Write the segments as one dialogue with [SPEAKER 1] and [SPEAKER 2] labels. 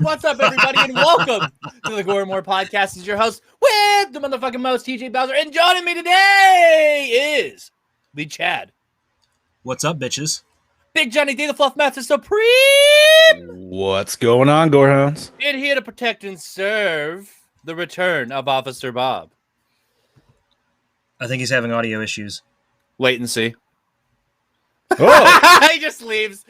[SPEAKER 1] What's up, everybody, and welcome to the Gore podcast. This is your host with the motherfucking most, TJ Bowser, and joining me today is Lee Chad.
[SPEAKER 2] What's up, bitches?
[SPEAKER 1] Big Johnny D, the Fluff Master Supreme.
[SPEAKER 3] What's going on, Gorehounds?
[SPEAKER 1] And here to protect and serve the return of Officer Bob.
[SPEAKER 2] I think he's having audio issues.
[SPEAKER 1] Wait and see.
[SPEAKER 3] Oh,
[SPEAKER 1] He just leaves.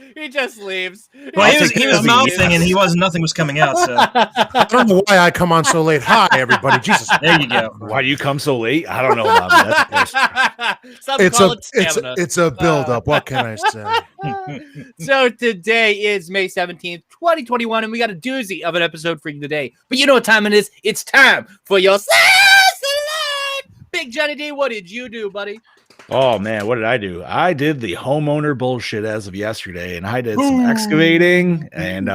[SPEAKER 2] Well, he was mouthing and nothing was coming out. So
[SPEAKER 4] I don't know why I come on so late. Hi, everybody. Jesus.
[SPEAKER 2] there you go.
[SPEAKER 3] why do you come so late? I don't know about that.
[SPEAKER 4] It's a build-up. What can I say?
[SPEAKER 1] So today is May 17th, 2021, and we got a doozy of an episode for you today. But you know what time it is? It's time for your Big Johnny D, what did you do, buddy?
[SPEAKER 3] Oh, man, what did I do? I did the homeowner bullshit as of yesterday, and I did some excavating and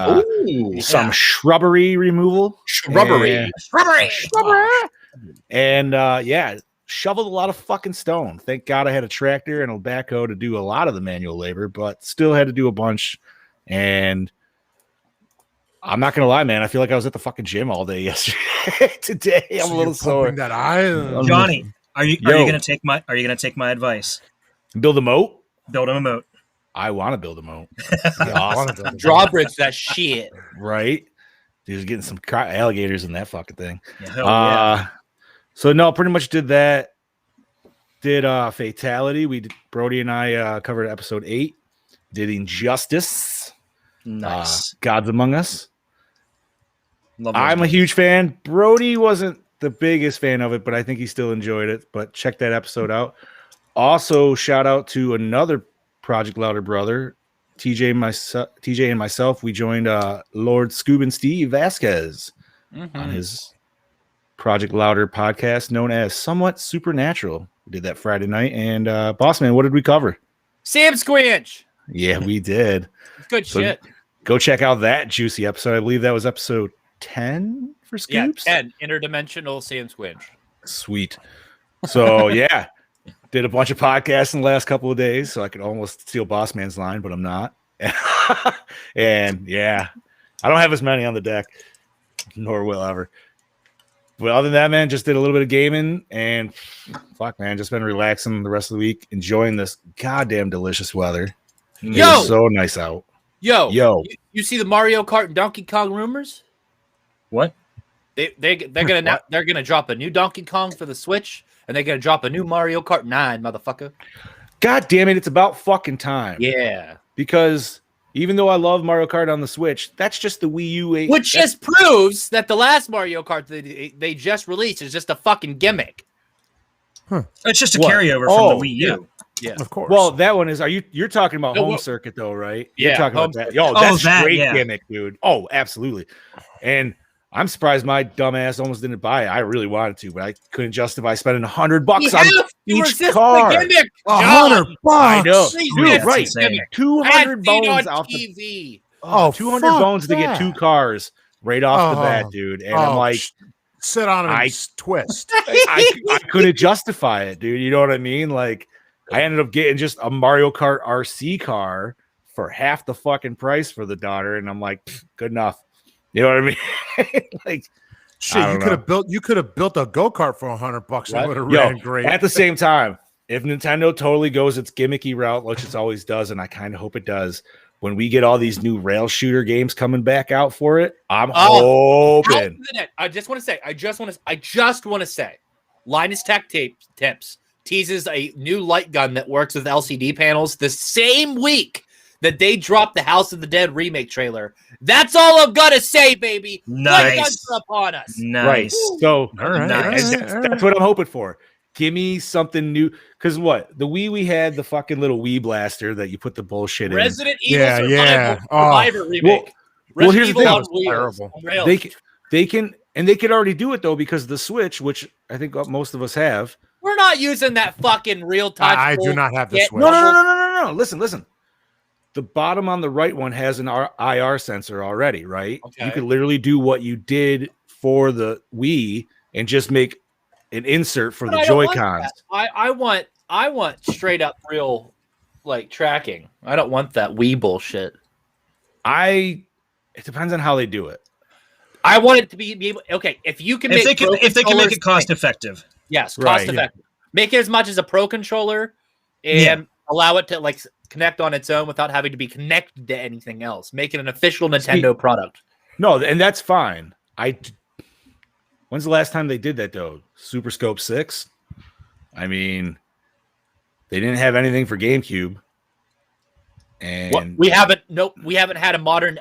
[SPEAKER 3] some shrubbery removal.
[SPEAKER 1] Shrubbery.
[SPEAKER 3] And, shoveled a lot of fucking stone. Thank God I had a tractor and a backhoe to do a lot of the manual labor, but still had to do a bunch. And I'm not going to lie, man. I feel like I was at the fucking gym all day yesterday. Today, I'm a little sore.
[SPEAKER 2] Johnny, are you gonna take my advice?
[SPEAKER 3] Build a moat?
[SPEAKER 2] Build him a moat.
[SPEAKER 3] I want to build a moat.
[SPEAKER 4] Awesome.
[SPEAKER 1] Drawbridge that shit.
[SPEAKER 3] Right? Dude's getting some alligators in that fucking thing.
[SPEAKER 2] Yeah, hell yeah.
[SPEAKER 3] So no, pretty much did that. Did Fatality. Brody and I covered episode 8. Did Injustice.
[SPEAKER 2] Nice.
[SPEAKER 3] Gods Among Us.
[SPEAKER 2] Love
[SPEAKER 3] I'm a huge fan. Brody wasn't the biggest fan of it, but I think he still enjoyed it. But check that episode out. Also, shout out to another Project Louder brother, TJ and myself. We joined Lord Scoob and Steve Vasquez on his Project Louder podcast known as Somewhat Supernatural. We did that Friday night. And Boss Man, what did we cover?
[SPEAKER 1] Sam Squinch.
[SPEAKER 3] Yeah, we did.
[SPEAKER 1] Good shit.
[SPEAKER 3] Go check out that juicy episode. I believe that was episode 10 for Scoops.
[SPEAKER 1] Yeah, 10. Interdimensional Sam Squinch.
[SPEAKER 3] Sweet. So, yeah. Did a bunch of podcasts in the last couple of days, so I could almost steal Boss Man's line, but I'm not. And, yeah. I don't have as many on the deck, nor will ever. But other than that, man, just did a little bit of gaming, and fuck, man, just been relaxing the rest of the week, enjoying this goddamn delicious weather.
[SPEAKER 1] Yo!
[SPEAKER 3] It's so nice out.
[SPEAKER 1] Yo. You see the Mario Kart and Donkey Kong rumors?
[SPEAKER 2] What?
[SPEAKER 1] They're gonna drop a new Donkey Kong for the Switch, and they're gonna drop a new Mario Kart 9, motherfucker.
[SPEAKER 3] God damn it, it's about fucking time.
[SPEAKER 1] Yeah.
[SPEAKER 3] Because even though I love Mario Kart on the Switch, that's just the Wii U 8.
[SPEAKER 1] Which just proves that the last Mario Kart they just released is just a fucking gimmick.
[SPEAKER 2] It's just a carryover from the Wii U.
[SPEAKER 1] Yeah,
[SPEAKER 4] Of course.
[SPEAKER 3] Well, that one is. You're talking about Home Circuit though, right?
[SPEAKER 1] Yeah,
[SPEAKER 3] You're talking about that. Yo, that's great gimmick, dude. Oh, absolutely. And I'm surprised my dumb ass almost didn't buy it. I really wanted to, but I couldn't justify spending $100 on each car.
[SPEAKER 4] $100.
[SPEAKER 3] I know, dude. Right,
[SPEAKER 2] insane.
[SPEAKER 3] 200 bones off
[SPEAKER 1] TV.
[SPEAKER 3] the 200 bones to get 2 cars right off the bat, dude. And I'm like,
[SPEAKER 4] sit on it and twist.
[SPEAKER 3] I couldn't justify it, dude. You know what I mean? Like, I ended up getting just a Mario Kart RC car for half the fucking price for the daughter, and I'm like, good enough. You know what I mean? Like,
[SPEAKER 4] shit, you could have built a go-kart for $100. That would have ran great.
[SPEAKER 3] At the same time, if Nintendo totally goes its gimmicky route, which it always does, and I kind of hope it does, when we get all these new rail shooter games coming back out for it, I'm hoping.
[SPEAKER 1] I just want to say, Linus Tech Tips teases a new light gun that works with LCD panels the same week that they dropped the House of the Dead remake trailer. That's all I've got to say, baby.
[SPEAKER 2] Nice.
[SPEAKER 1] Light guns are upon us.
[SPEAKER 2] Nice.
[SPEAKER 3] Right. So
[SPEAKER 2] Nice.
[SPEAKER 3] That's what I'm hoping for. Give me something new. Because what? The Wii, we had the fucking little Wii blaster that you put the bullshit in.
[SPEAKER 1] Resident Evil Survivor remake.
[SPEAKER 3] Well, here's the thing.
[SPEAKER 4] Terrible.
[SPEAKER 3] They can already do it, though, because the Switch, which I think most of us have.
[SPEAKER 1] We're not using that fucking real time.
[SPEAKER 4] I do not have the Switch.
[SPEAKER 3] No. Listen. The bottom on the right one has an IR sensor already, right?
[SPEAKER 1] Okay.
[SPEAKER 3] You could literally do what you did for the Wii and just make an insert for the Joy-Cons.
[SPEAKER 1] I want straight up real like tracking. I don't want that Wii bullshit.
[SPEAKER 3] It depends on how they do it.
[SPEAKER 1] I want it to be able. Okay, if you can make
[SPEAKER 2] if they can make it cost effective.
[SPEAKER 1] Yes, cost effective. Make it as much as a Pro controller, and allow it to like connect on its own without having to be connected to anything else. Make it an official Nintendo product.
[SPEAKER 3] No, and that's fine. When's the last time they did that though? Super Scope 6. I mean, they didn't have anything for GameCube, and
[SPEAKER 1] we haven't had a modern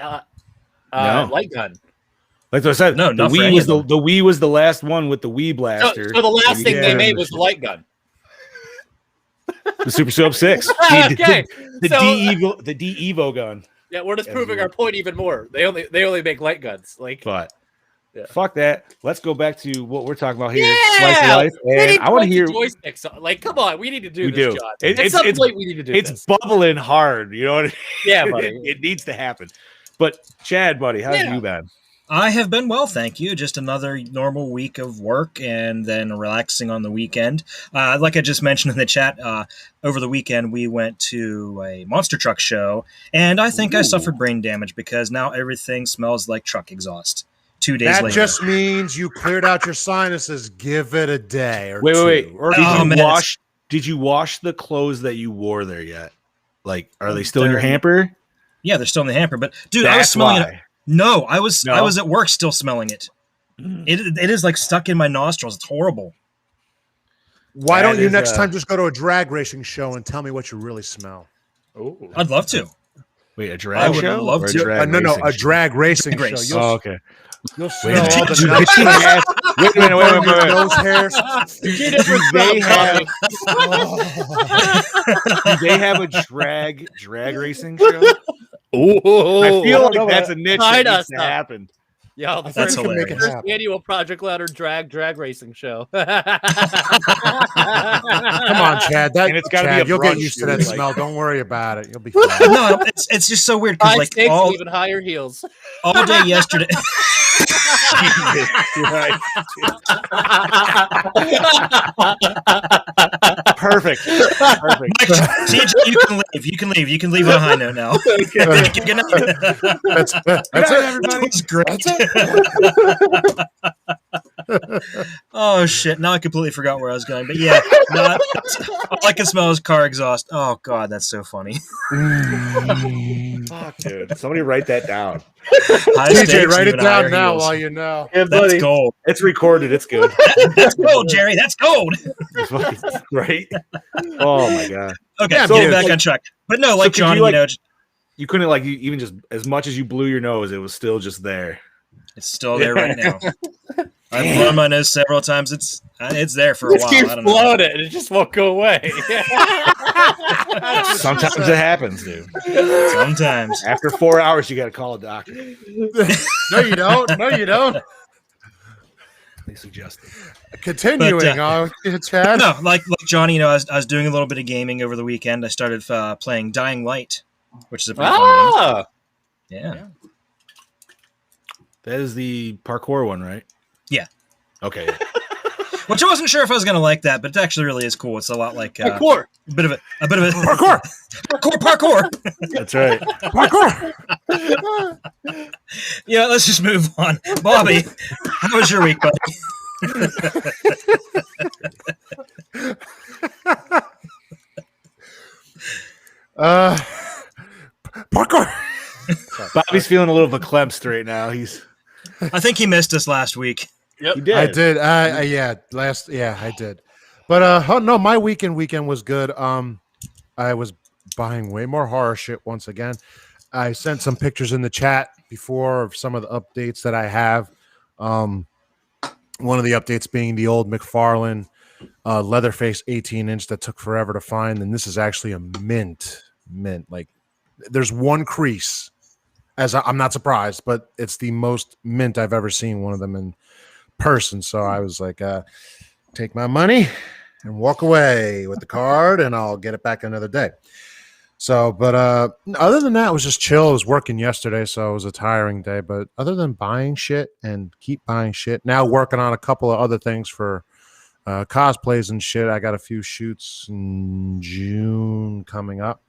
[SPEAKER 1] light gun.
[SPEAKER 3] Like I said,
[SPEAKER 2] no,
[SPEAKER 3] the Wii was the last one with the Wii blaster.
[SPEAKER 1] So the last thing they made was the light gun.
[SPEAKER 3] The Super Scope 6.
[SPEAKER 1] Okay.
[SPEAKER 3] The D Evo gun.
[SPEAKER 1] Yeah, we're just proving our point even more. They only make light guns.
[SPEAKER 3] But fuck that. Let's go back to what we're talking about here.
[SPEAKER 1] Yeah!
[SPEAKER 3] Slice of life. And I want to hear
[SPEAKER 1] joysticks. Like, come on, we need to do
[SPEAKER 3] we
[SPEAKER 1] this,
[SPEAKER 3] do.
[SPEAKER 1] John. At some point, we need to do this.
[SPEAKER 3] It's bubbling hard. You know what I mean?
[SPEAKER 1] Yeah, buddy.
[SPEAKER 3] It needs to happen. But Chad, buddy, how's you been?
[SPEAKER 2] I have been well, thank you. Just another normal week of work and then relaxing on the weekend. Like I just mentioned in the chat, over the weekend we went to a monster truck show, and I think I suffered brain damage because now everything smells like truck exhaust. 2 days later.
[SPEAKER 4] That just means you cleared out your sinuses. Give it a day or
[SPEAKER 3] wait.
[SPEAKER 4] two.
[SPEAKER 3] Or did you wash the clothes that you wore there yet? Like, are they still in your hamper?
[SPEAKER 2] Yeah, they're still in the hamper. But dude,
[SPEAKER 3] That's
[SPEAKER 2] I was smelling
[SPEAKER 3] why.
[SPEAKER 2] it. No, I was at work still smelling it. It is like stuck in my nostrils. It's horrible.
[SPEAKER 4] Why don't you next time just go to a drag racing show and tell me what you really smell?
[SPEAKER 3] Oh,
[SPEAKER 2] I'd love to.
[SPEAKER 3] Wait, a drag show?
[SPEAKER 2] I would love to.
[SPEAKER 4] A drag racing show.
[SPEAKER 3] Okay.
[SPEAKER 4] You'll smell all the nuts.
[SPEAKER 3] Wait a minute.
[SPEAKER 4] Nose hairs.
[SPEAKER 3] Do they have a drag racing show?
[SPEAKER 1] Ooh,
[SPEAKER 3] I feel like that's a niche that needs to
[SPEAKER 1] up.
[SPEAKER 3] happen.
[SPEAKER 1] Yo, the
[SPEAKER 2] That's
[SPEAKER 1] first
[SPEAKER 2] hilarious.
[SPEAKER 1] annual Project Ladder drag racing show.
[SPEAKER 4] Come on, Chad.
[SPEAKER 3] And it's gotta be a
[SPEAKER 4] you'll get
[SPEAKER 3] brunch,
[SPEAKER 4] used to
[SPEAKER 3] dude,
[SPEAKER 4] that
[SPEAKER 3] like-
[SPEAKER 4] smell. Don't worry about it. You'll be fine.
[SPEAKER 2] No, it's just so weird because
[SPEAKER 1] High
[SPEAKER 2] like
[SPEAKER 1] stakes
[SPEAKER 2] all
[SPEAKER 1] and even higher heels.
[SPEAKER 2] day yesterday.
[SPEAKER 3] Right. Perfect.
[SPEAKER 2] TJ, you can leave. You can leave on a high note now. Good night.
[SPEAKER 4] That's it, everybody.
[SPEAKER 2] That was great. Oh shit! Now I completely forgot where I was going. But yeah, no, all I can smell is car exhaust. Oh god, that's so funny.
[SPEAKER 3] Fuck, dude. Somebody write that down.
[SPEAKER 4] TJ, write it down now while you know.
[SPEAKER 3] Yeah,
[SPEAKER 2] That's gold.
[SPEAKER 3] It's recorded. It's good.
[SPEAKER 2] That's gold, Jerry. That's gold.
[SPEAKER 3] Right? Oh my god.
[SPEAKER 2] Okay,
[SPEAKER 3] Yeah,
[SPEAKER 2] so
[SPEAKER 3] so,
[SPEAKER 2] get back
[SPEAKER 3] like-
[SPEAKER 2] on track. But no, like
[SPEAKER 3] could
[SPEAKER 2] Johnny,
[SPEAKER 3] you, like-
[SPEAKER 2] just
[SPEAKER 3] You couldn't like even just as much as you blew your nose, it was still just there.
[SPEAKER 2] it's still there right now. I've blown my nose several times. It's there for a
[SPEAKER 1] Just
[SPEAKER 2] while.
[SPEAKER 1] keep
[SPEAKER 2] I don't know.
[SPEAKER 1] blowing it, and it just won't go away.
[SPEAKER 3] Sometimes it happens, dude.
[SPEAKER 2] Sometimes.
[SPEAKER 3] After 4 hours, you got to call a doctor.
[SPEAKER 4] No, you don't. No, you don't.
[SPEAKER 3] They suggested.
[SPEAKER 4] Continuing on, Chad.
[SPEAKER 2] No, like Johnny, I was doing a little bit of gaming over the weekend. I started playing Dying Light, which is a pretty fun game. Yeah.
[SPEAKER 3] That is the parkour one, right?
[SPEAKER 2] Yeah.
[SPEAKER 3] Okay.
[SPEAKER 2] Which I wasn't sure if I was going to like that, but it actually really is cool. It's a lot like
[SPEAKER 1] Parkour.
[SPEAKER 2] a bit of a
[SPEAKER 4] Parkour.
[SPEAKER 3] That's right.
[SPEAKER 4] Parkour.
[SPEAKER 2] Yeah, let's just move on. Bobby, how was your week, buddy?
[SPEAKER 4] Parkour.
[SPEAKER 3] Bobby's feeling a little verklempt right now.
[SPEAKER 2] I think he missed us last week.
[SPEAKER 1] Yep.
[SPEAKER 3] He did.
[SPEAKER 4] I did. I did. But no, my weekend was good. I was buying way more horror shit once again. I sent some pictures in the chat before of some of the updates that I have. One of the updates being the old McFarlane Leatherface 18-inch that took forever to find, and this is actually a mint. Like, there's one crease. I'm not surprised, but it's the most mint I've ever seen one of them in person. So I was like, take my money and walk away with the card, and I'll get it back another day. So, but other than that, it was just chill. I was working yesterday, so it was a tiring day. But other than buying shit and keep buying shit, now working on a couple of other things for cosplays and shit. I got a few shoots in June coming up.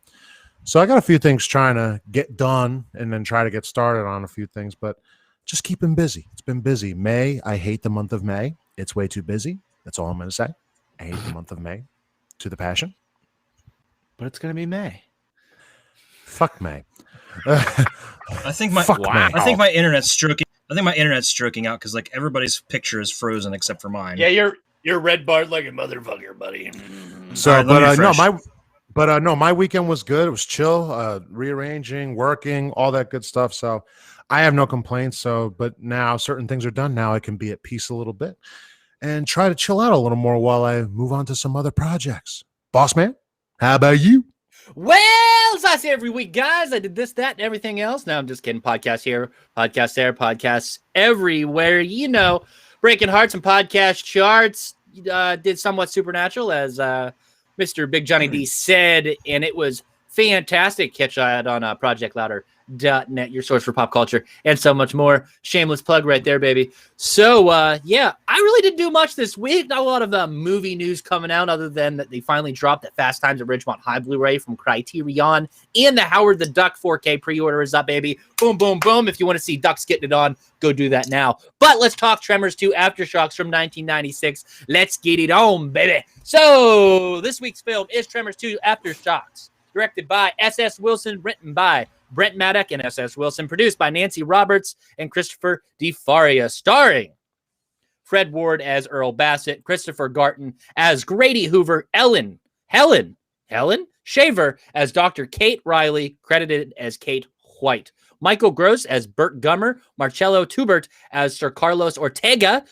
[SPEAKER 4] So I got a few things trying to get done and then try to get started on a few things. But just keeping busy. It's been busy. May, I hate the month of May. It's way too busy. That's all I'm going to say. I hate the month of May to the passion.
[SPEAKER 3] But it's gonna be May.
[SPEAKER 4] Fuck May.
[SPEAKER 2] I think my internet's stroking. I think my internet's stroking out because like everybody's picture is frozen except for mine.
[SPEAKER 1] Yeah, you're red barred like a motherfucker, buddy.
[SPEAKER 2] So,
[SPEAKER 4] right, my weekend was good. It was chill, rearranging, working, all that good stuff. So I have no complaints. But now certain things are done. Now I can be at peace a little bit and try to chill out a little more while I move on to some other projects. Boss man, how about you?
[SPEAKER 1] Well, as I say every week, guys, I did this, that, and everything else. No, I'm just kidding. Podcast here, podcast there, podcasts everywhere. You know, breaking hearts and podcast charts. Did somewhat supernatural, as Mr. Big Johnny D said, and it was fantastic. Catch that on projectlouder.net, your source for pop culture and so much more. Shameless plug right there, baby. So yeah, I really didn't do much this week. Not a lot of movie news coming out, other than that they finally dropped that Fast Times at Ridgemont High Blu-ray from Criterion, and the Howard the Duck 4K pre-order is up, baby. Boom, boom, boom. If you want to see ducks getting it on, go do that now. But let's talk Tremors 2 Aftershocks from 1996. Let's get it on, baby. So this week's film is Tremors 2 Aftershocks, directed by S.S. Wilson, written by Brent Maddock and S.S. Wilson, produced by Nancy Roberts and Christopher DeFaria, starring Fred Ward as Earl Bassett, Christopher Garton as Grady Hoover, Helen Shaver as Dr. Kate Riley, credited as Kate White, Michael Gross as Bert Gummer, Marcello Tubert as Sir Carlos Ortega,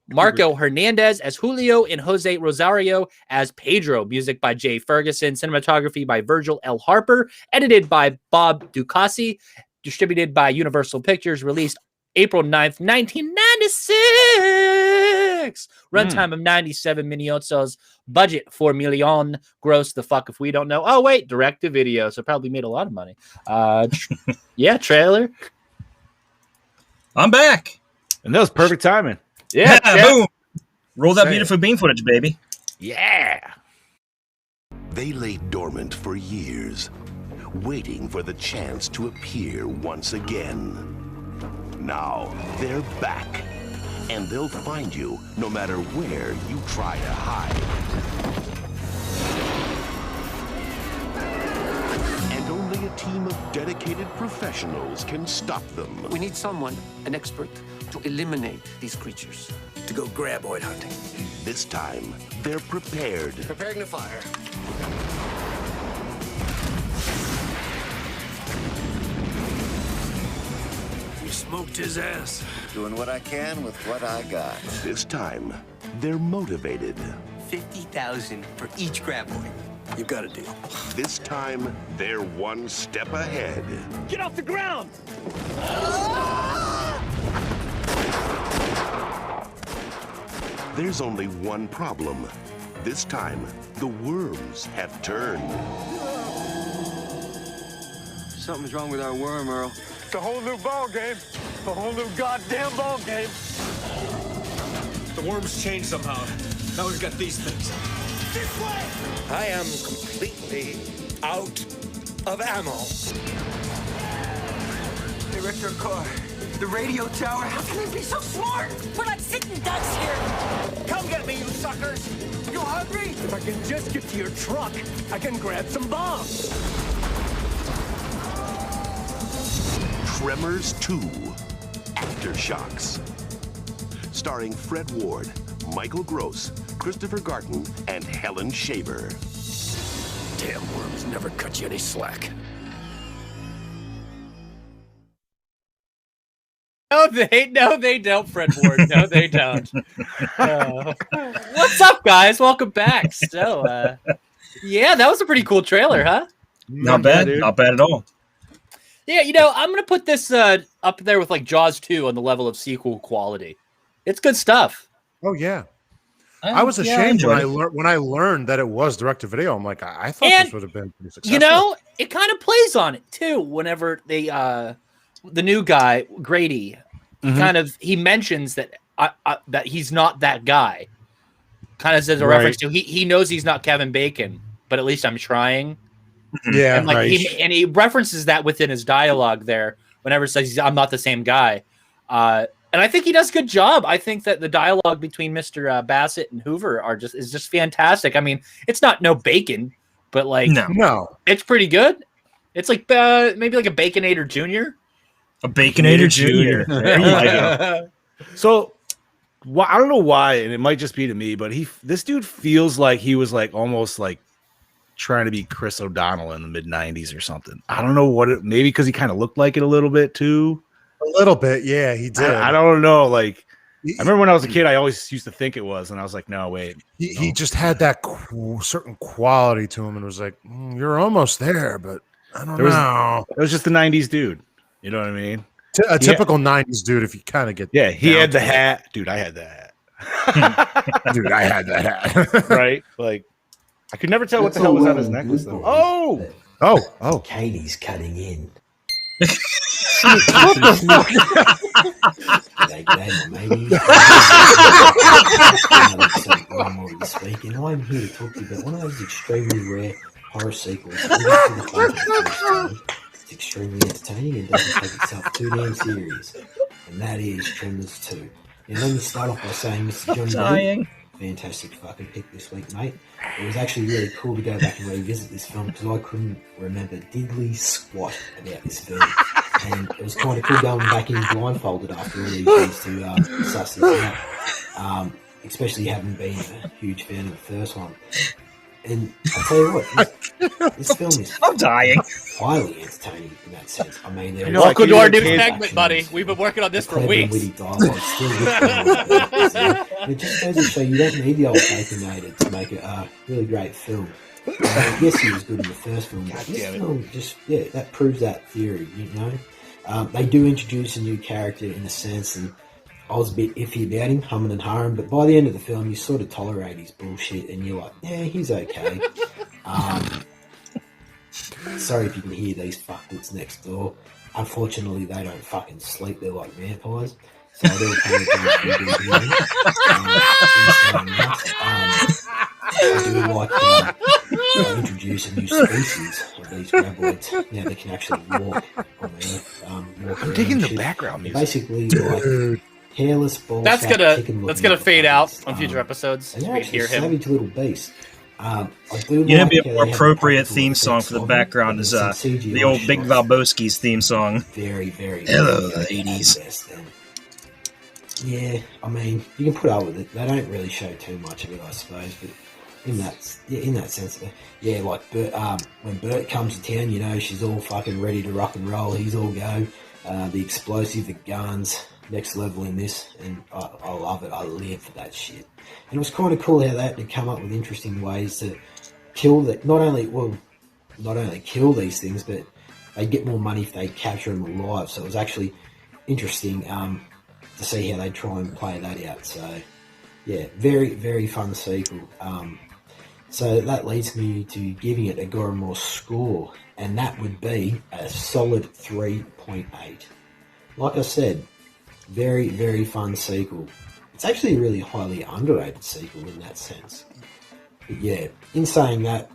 [SPEAKER 1] Marco Hernandez as Julio, and Jose Rosario as Pedro. Music by Jay Ferguson. Cinematography by Virgil L. Harper. Edited by Bob Ducassi. Distributed by Universal Pictures. Released April 9th, 1996. Runtime of 97 minutos. Budget 4 million. Gross the fuck if we don't know. Oh, wait. Direct to video. So probably made a lot of money. Yeah, trailer.
[SPEAKER 2] I'm back.
[SPEAKER 3] And that was perfect timing.
[SPEAKER 1] Yeah,
[SPEAKER 2] boom. Roll that beautiful beam footage, baby.
[SPEAKER 1] Yeah.
[SPEAKER 5] They lay dormant for years, waiting for the chance to appear once again. Now they're back, and they'll find you no matter where you try to hide. And only a team of dedicated professionals can stop them.
[SPEAKER 6] We need someone, an expert, to eliminate these creatures.
[SPEAKER 7] To go graboid hunting.
[SPEAKER 5] This time, they're prepared.
[SPEAKER 7] Preparing to fire. You smoked his ass.
[SPEAKER 8] Doing what I can with what I got.
[SPEAKER 5] This time, they're motivated.
[SPEAKER 7] 50,000 for each graboid. You got a deal.
[SPEAKER 5] This time, they're one step ahead.
[SPEAKER 1] Get off the ground!
[SPEAKER 5] There's only one problem. This time, the worms have turned.
[SPEAKER 6] Something's wrong with our worm, Earl.
[SPEAKER 9] It's a whole new ball game. A whole new goddamn ball game.
[SPEAKER 7] The worms changed somehow. Now we've got these things. This way! I am completely out of ammo.
[SPEAKER 6] Director Gore, the radio tower, how can they be so smart?
[SPEAKER 10] We're like sitting ducks here.
[SPEAKER 7] Come get me, you suckers!
[SPEAKER 9] You hungry? If I can just get to your truck, I can grab some bombs.
[SPEAKER 5] Tremors 2 Aftershocks. Starring Fred Ward, Michael Gross, Christopher Garton, and Helen Shaver.
[SPEAKER 7] Damn worms never cut you any slack.
[SPEAKER 1] No, they don't, Fred Ward. No, they don't. What's up, guys? Welcome back. So, yeah, that was a pretty cool trailer, huh?
[SPEAKER 2] Not bad. Not bad at all.
[SPEAKER 1] Yeah, you know, I'm going to put this up there with like Jaws 2 on the level of sequel quality. It's good stuff.
[SPEAKER 4] Oh, yeah. I was ashamed when I learned that it was direct-to-video. I'm like, I thought this would have been pretty successful.
[SPEAKER 1] You know, it kind of plays on it, too, whenever they the new guy, Grady, he mentions that that he's not that guy. Kind of says a reference to he knows he's not Kevin Bacon, but at least I'm trying.
[SPEAKER 4] Yeah,
[SPEAKER 1] and he references that within his dialogue there. Whenever he says I'm not the same guy, And I think he does a good job. I think that the dialogue between Mr. Bassett and Hoover is just fantastic. I mean, it's not no bacon, but like
[SPEAKER 4] no,
[SPEAKER 1] it's pretty good. It's like maybe like a Baconator Jr.
[SPEAKER 2] A Baconator Jr. There you go.
[SPEAKER 3] So, I don't know why, and it might just be to me, but this dude feels like he was like almost like trying to be Chris O'Donnell in the mid '90s or something. I don't know what maybe because he kind of looked like it a little bit too.
[SPEAKER 4] A little bit, yeah, he did.
[SPEAKER 3] I don't know. Like, I remember when I was a kid, I always used to think it was, and I was like, no, wait.
[SPEAKER 4] He just had that certain quality to him, and was like, you're almost there, but I don't know.
[SPEAKER 3] It was just the '90s dude. You know what I mean?
[SPEAKER 4] A typical '90s dude. If you kind of get,
[SPEAKER 3] he had the hat, dude. I had that hat,
[SPEAKER 4] dude. I had that hat,
[SPEAKER 3] right? Like, I could never tell what the hell was on his necklace, though. Oh!
[SPEAKER 11] Katie's cutting in. Speaking, I'm here to talk to you about one of those extremely rare horror sequels. It's extremely entertaining and doesn't take itself too damn serious, and that is Tremors 2. Now, let me start off by saying, Mr. John, fantastic fucking pick this week, mate. It was actually really cool to go back and revisit this film because I couldn't remember diddly squat about this film. And it was kind of cool going back in blindfolded after all these years to suss this out, especially having been a huge fan of the first one. And I'll tell you what, this film is highly entertaining in that sense. I mean,
[SPEAKER 1] welcome to our new segment, buddy. We've been working on this for weeks.
[SPEAKER 11] It just goes to show you don't need the old Baconator to make a really great film. Yes, he was good in the first film, but this film just, that proves that theory, you know? They do introduce a new character in a sense, and I was a bit iffy about him, humming and hawing, but by the end of the film, you sort of tolerate his bullshit, and you're like, yeah, he's okay. Sorry if you can hear these fuckwits next door. Unfortunately, they don't fucking sleep, they're like vampires. So they'll pay attention I do like introduce a new species of these graboids. Now they can actually walk on Earth.
[SPEAKER 3] I'm digging the background music.
[SPEAKER 11] Basically, like hairless balls.
[SPEAKER 1] That's gonna fade out on future episodes.
[SPEAKER 11] And they're actually a savage little beast. I
[SPEAKER 2] do like be a more appropriate theme song for the background is the old Big Valboski's theme song.
[SPEAKER 11] Very, very.
[SPEAKER 2] Hello, ladies.
[SPEAKER 11] Yeah, I mean, you can put up with it. They don't really show too much of it, I suppose, but in that sense, like Bert, when Bert comes to town, you know, she's all fucking ready to rock and roll. He's all go. The explosive, the guns, next level in this, and I love it. I live for that shit. And it was kind of cool how they had to come up with interesting ways to kill that. Not only kill these things, but they get more money if they capture them alive. So it was actually interesting to see how they try and play that out. So yeah, very, very fun sequel. So that leads me to giving it a Gore score, and that would be a solid 3.8. Like I said, very, very fun sequel. It's actually a really highly underrated sequel in that sense. But yeah, in saying that,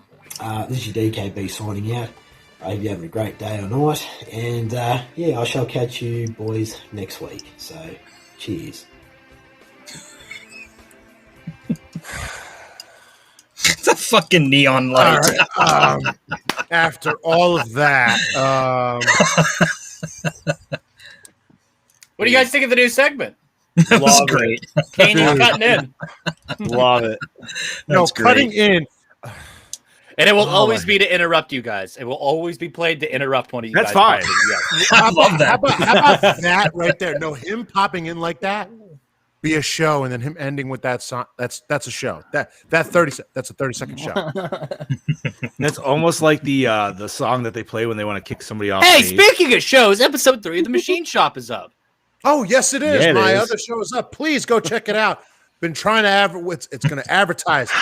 [SPEAKER 11] this is your DKB signing out. I hope you're having a great day or night, and I shall catch you boys next week. So, cheers.
[SPEAKER 2] The fucking neon light.
[SPEAKER 4] All right, after all of that,
[SPEAKER 1] what do you guys think of the new segment?
[SPEAKER 2] That was great.
[SPEAKER 1] Kane's cutting in.
[SPEAKER 3] Love it.
[SPEAKER 4] No, cutting in.
[SPEAKER 1] And it will always be to interrupt you guys. It will always be played to interrupt one of you guys.
[SPEAKER 3] That's fine.
[SPEAKER 2] I love that.
[SPEAKER 4] How about that right there? No, him popping in like that be a show, and then him ending with that song. That's a show. That's a 30-second show.
[SPEAKER 3] That's almost like the song that they play when they want to kick somebody off.
[SPEAKER 1] Hey,
[SPEAKER 3] stage.
[SPEAKER 1] speaking of shows, episode 3 of The Machine Shop is up.
[SPEAKER 4] Oh, yes, it is.
[SPEAKER 3] Yeah,
[SPEAKER 4] My other show is up. Please go check it out. Been trying to it's going to advertise it.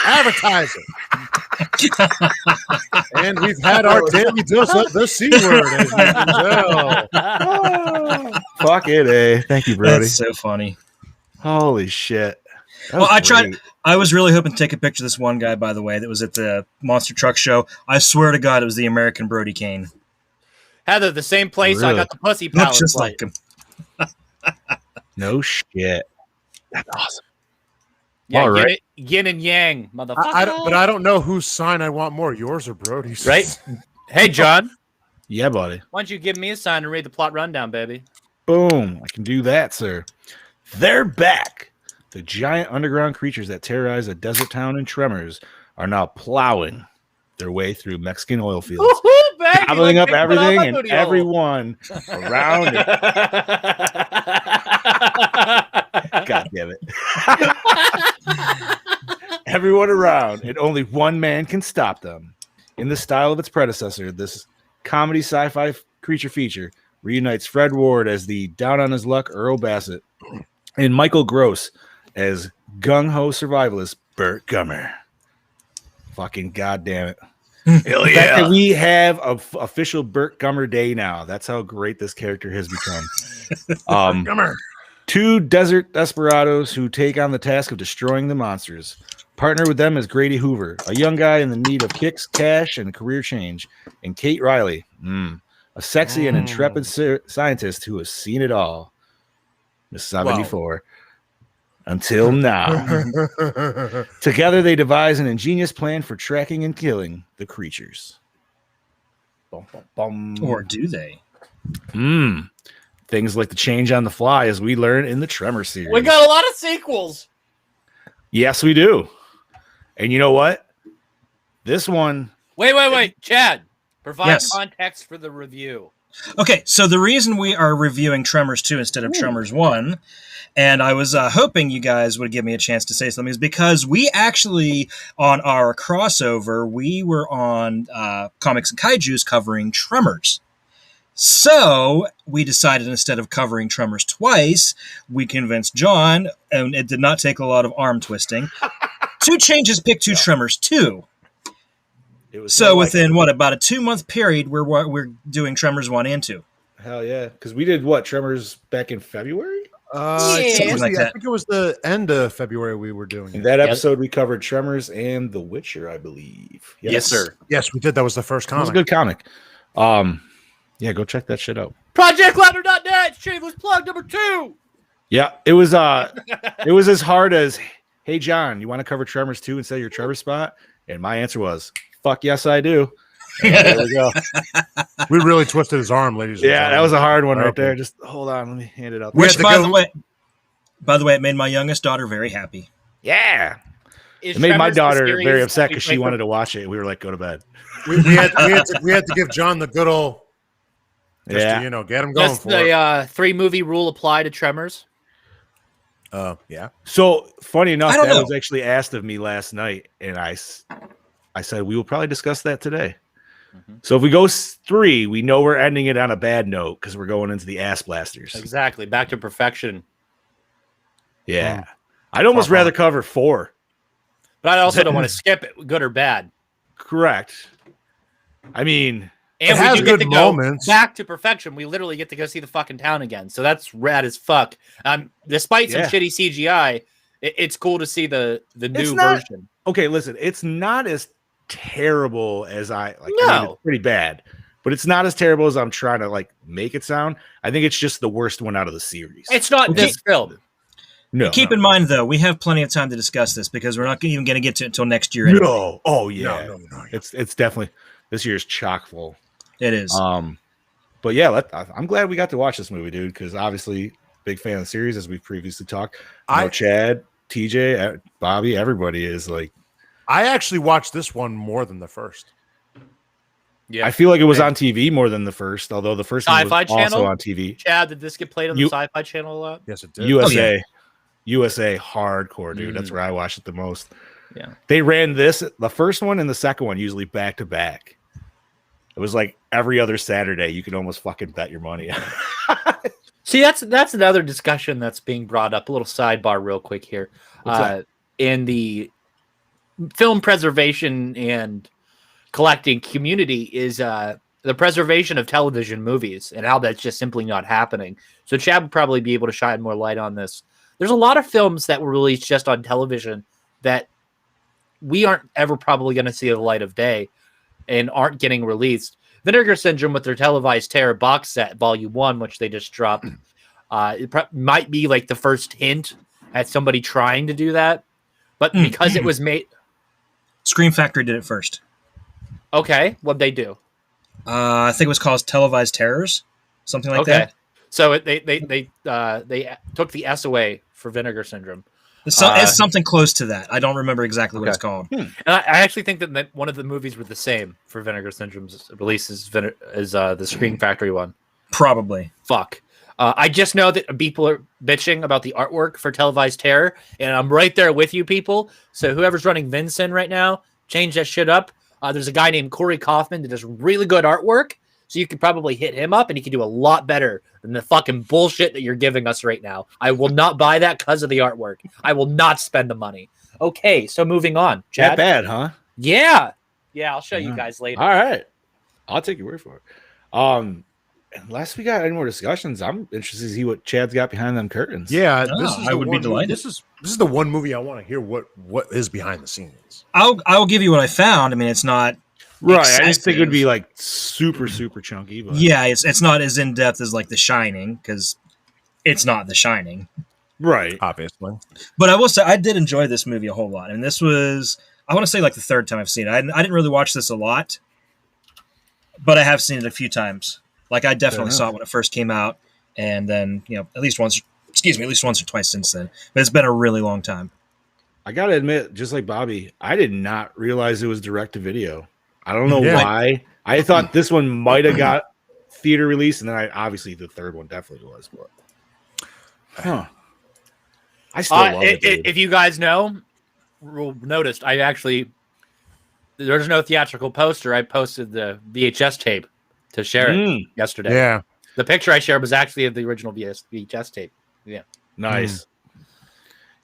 [SPEAKER 4] And we've had our daily dose of the C word, as you can tell.
[SPEAKER 3] Fuck it, eh? Thank you, Brody.
[SPEAKER 2] That's so funny.
[SPEAKER 3] Holy shit.
[SPEAKER 2] Well, I was really hoping to take a picture of this one guy, by the way, that was at the Monster Truck Show. I swear to God, it was the American Brody Kane.
[SPEAKER 1] Heather, the same place I got the pussy
[SPEAKER 2] Looks
[SPEAKER 1] palace
[SPEAKER 2] just
[SPEAKER 1] light.
[SPEAKER 2] like him.
[SPEAKER 3] No shit. That's awesome.
[SPEAKER 1] Yeah,
[SPEAKER 3] All right.
[SPEAKER 1] yin and yang, motherfucker.
[SPEAKER 4] But I don't know whose sign I want more, yours or Brody's.
[SPEAKER 1] Right? Hey, John.
[SPEAKER 3] Yeah, buddy.
[SPEAKER 1] Why don't you give me a sign and read the plot rundown, baby?
[SPEAKER 3] Boom. I can do that, sir. They're back. The giant underground creatures that terrorize a desert town in Tremors are now plowing their way through Mexican oil fields,
[SPEAKER 1] Woo-hoo, baby,
[SPEAKER 3] gobbling
[SPEAKER 1] like
[SPEAKER 3] up
[SPEAKER 1] Big Banana
[SPEAKER 3] everything and
[SPEAKER 1] Booty Hole.
[SPEAKER 3] everyone around it. God damn it. Everyone around, and only one man can stop them. In the style of its predecessor, this comedy sci-fi creature feature reunites Fred Ward as the down-on-his-luck Earl Bassett and Michael Gross as gung-ho survivalist Burt Gummer. Fucking goddamn it. Hell yeah. Fact that we have a official Burt Gummer Day now. That's how great this character has become.
[SPEAKER 4] Gummer.
[SPEAKER 3] Two desert desperados who take on the task of destroying the monsters. Partner with them is Grady Hoover, a young guy in the need of kicks, cash, and career change, and Kate Riley, a sexy and intrepid scientist who has seen it all. Miss 74. Wow. Until now. Together, they devise an ingenious plan for tracking and killing the creatures. Bum, bum, bum.
[SPEAKER 2] Or do they?
[SPEAKER 3] Things like the change on the fly, as we learn in the Tremor series.
[SPEAKER 1] We got a lot of sequels.
[SPEAKER 3] Yes, we do. And you know what? This one.
[SPEAKER 1] Wait. Chad, provide context for the review.
[SPEAKER 2] Okay, so the reason we are reviewing Tremors 2 instead of Tremors 1, and I was hoping you guys would give me a chance to say something, is because we actually, on our crossover, we were on Comics and Kaijus covering Tremors. So we decided instead of covering Tremors twice, we convinced John, and it did not take a lot of arm twisting, to change his pick to Tremors 2. So within about a 2-month period, we're doing Tremors 1 and 2.
[SPEAKER 3] Hell yeah. Because we did Tremors back in February?
[SPEAKER 4] I think it was the end of February we were doing.
[SPEAKER 3] In that episode, we covered Tremors and The Witcher, I believe.
[SPEAKER 1] Yes, sir.
[SPEAKER 4] Yes, we did. That was the first comic.
[SPEAKER 3] It was a good comic. Yeah, go check that shit out.
[SPEAKER 1] ProjectLadder.net, shameless plug number 2.
[SPEAKER 3] Yeah, it was as hard as, hey, John, you want to cover Tremors 2 instead of your Trevor spot? And my answer was, fuck yes, I do. There we go.
[SPEAKER 4] We really twisted his arm, ladies and gentlemen.
[SPEAKER 3] That was a hard one right there. Just hold on, let me hand it out.
[SPEAKER 2] Which, by the way, it made my youngest daughter very happy.
[SPEAKER 3] Yeah. It made my daughter very upset because she wanted to watch it. We were like, go to bed.
[SPEAKER 4] We had to give John the good old, to, get him going.
[SPEAKER 1] Does the 3-movie rule apply to Tremors?
[SPEAKER 4] Yeah.
[SPEAKER 3] So funny enough, that was actually asked of me last night, and I said we will probably discuss that today. Mm-hmm. So if we go 3, we know we're ending it on a bad note because we're going into the ass blasters.
[SPEAKER 1] Exactly, back to perfection.
[SPEAKER 3] Yeah, I'd almost rather cover 4,
[SPEAKER 1] but I also don't want to skip it, good or bad.
[SPEAKER 3] Correct. I mean,
[SPEAKER 1] and
[SPEAKER 4] it has good moments.
[SPEAKER 1] Back to perfection. We literally get to go see the fucking town again, so that's rad as fuck. Despite some shitty CGI, it's cool to see the new version.
[SPEAKER 3] Okay, listen, it's not as terrible as I mean, it's pretty bad, but it's not as terrible as I'm trying to make it sound. I think it's just the worst one out of the series.
[SPEAKER 1] It's not this film.
[SPEAKER 3] No.
[SPEAKER 2] Keep in mind, though, we have plenty of time to discuss this because we're not even going to get to it until next year. Anyway.
[SPEAKER 3] No. Oh yeah. No. It's definitely this year's chock full.
[SPEAKER 2] It is.
[SPEAKER 3] But yeah, I'm glad we got to watch this movie, dude, because obviously big fan of the series, as we've previously talked. Chad, TJ, Bobby, everybody is like.
[SPEAKER 4] I actually watched this one more than the first.
[SPEAKER 3] Yeah, I feel like it was on TV more than the first, although the first one was also on TV.
[SPEAKER 1] Chad, did this get played on the Sci-Fi Channel a lot?
[SPEAKER 4] Yes, it did.
[SPEAKER 3] USA hardcore, dude. That's where I watched it the most.
[SPEAKER 1] Yeah,
[SPEAKER 3] they ran the first one and the second one usually back to back. It was like every other Saturday. You could almost fucking bet your money.
[SPEAKER 1] See, that's another discussion that's being brought up. A little sidebar, real quick here. In the film preservation and collecting community is the preservation of television movies and how that's just simply not happening. So Chad would probably be able to shine more light on this. There's a lot of films that were released just on television that we aren't ever probably going to see the light of day and aren't getting released. Vinegar Syndrome with their televised terror box set, Volume 1, which they just dropped. Might be like the first hint at somebody trying to do that, but because it was made.
[SPEAKER 2] Scream Factory did it first.
[SPEAKER 1] Okay, what'd they do?
[SPEAKER 2] I think it was called Televised Terrors, something like that.
[SPEAKER 1] So they took the S away for Vinegar Syndrome.
[SPEAKER 2] It's something close to that. I don't remember exactly what it's called.
[SPEAKER 1] And I actually think that one of the movies were the same for Vinegar Syndrome's release as the Scream Factory one.
[SPEAKER 2] Probably.
[SPEAKER 1] Fuck. I just know that people are bitching about the artwork for Televised Terror, and I'm right there with you people. So whoever's running Vincent right now, change that shit up. There's a guy named Corey Kaufman that does really good artwork, so you could probably hit him up, and he can do a lot better than the fucking bullshit that you're giving us right now. I will not buy that because of the artwork. I will not spend the money. Okay, so moving on. Chad?
[SPEAKER 3] That bad, huh?
[SPEAKER 1] Yeah. Yeah, I'll show you guys later.
[SPEAKER 3] All right. I'll take your word for it. Unless we got any more discussions, I'm interested to see what Chad's got behind them curtains.
[SPEAKER 4] Yeah,
[SPEAKER 2] I would be delighted.
[SPEAKER 4] This is the one movie I want to hear what is behind the scenes.
[SPEAKER 2] I'll give you what I found. I mean, it's not
[SPEAKER 3] right.
[SPEAKER 2] excessive.
[SPEAKER 3] I just think it would be like super chunky. But
[SPEAKER 2] yeah, it's not as in depth as like The Shining because it's not The Shining,
[SPEAKER 3] right?
[SPEAKER 4] Obviously,
[SPEAKER 2] but I will say I did enjoy this movie a whole lot, and this was I want to say like the third time I've seen it. I didn't really watch this a lot, but I have seen it a few times. Like I definitely saw it when it first came out, and then at least once or twice since then. But it's been a really long time.
[SPEAKER 3] I gotta admit, just like Bobby, I did not realize it was direct to video. I don't know why. I thought this one might have got theater release, and then obviously the third one definitely was. But I still love it.
[SPEAKER 1] If you guys noticed, there's no theatrical poster. I posted the VHS tape to share it yesterday.
[SPEAKER 4] Yeah.
[SPEAKER 1] The picture I shared was actually of the original VHS tape. Yeah.
[SPEAKER 3] Nice.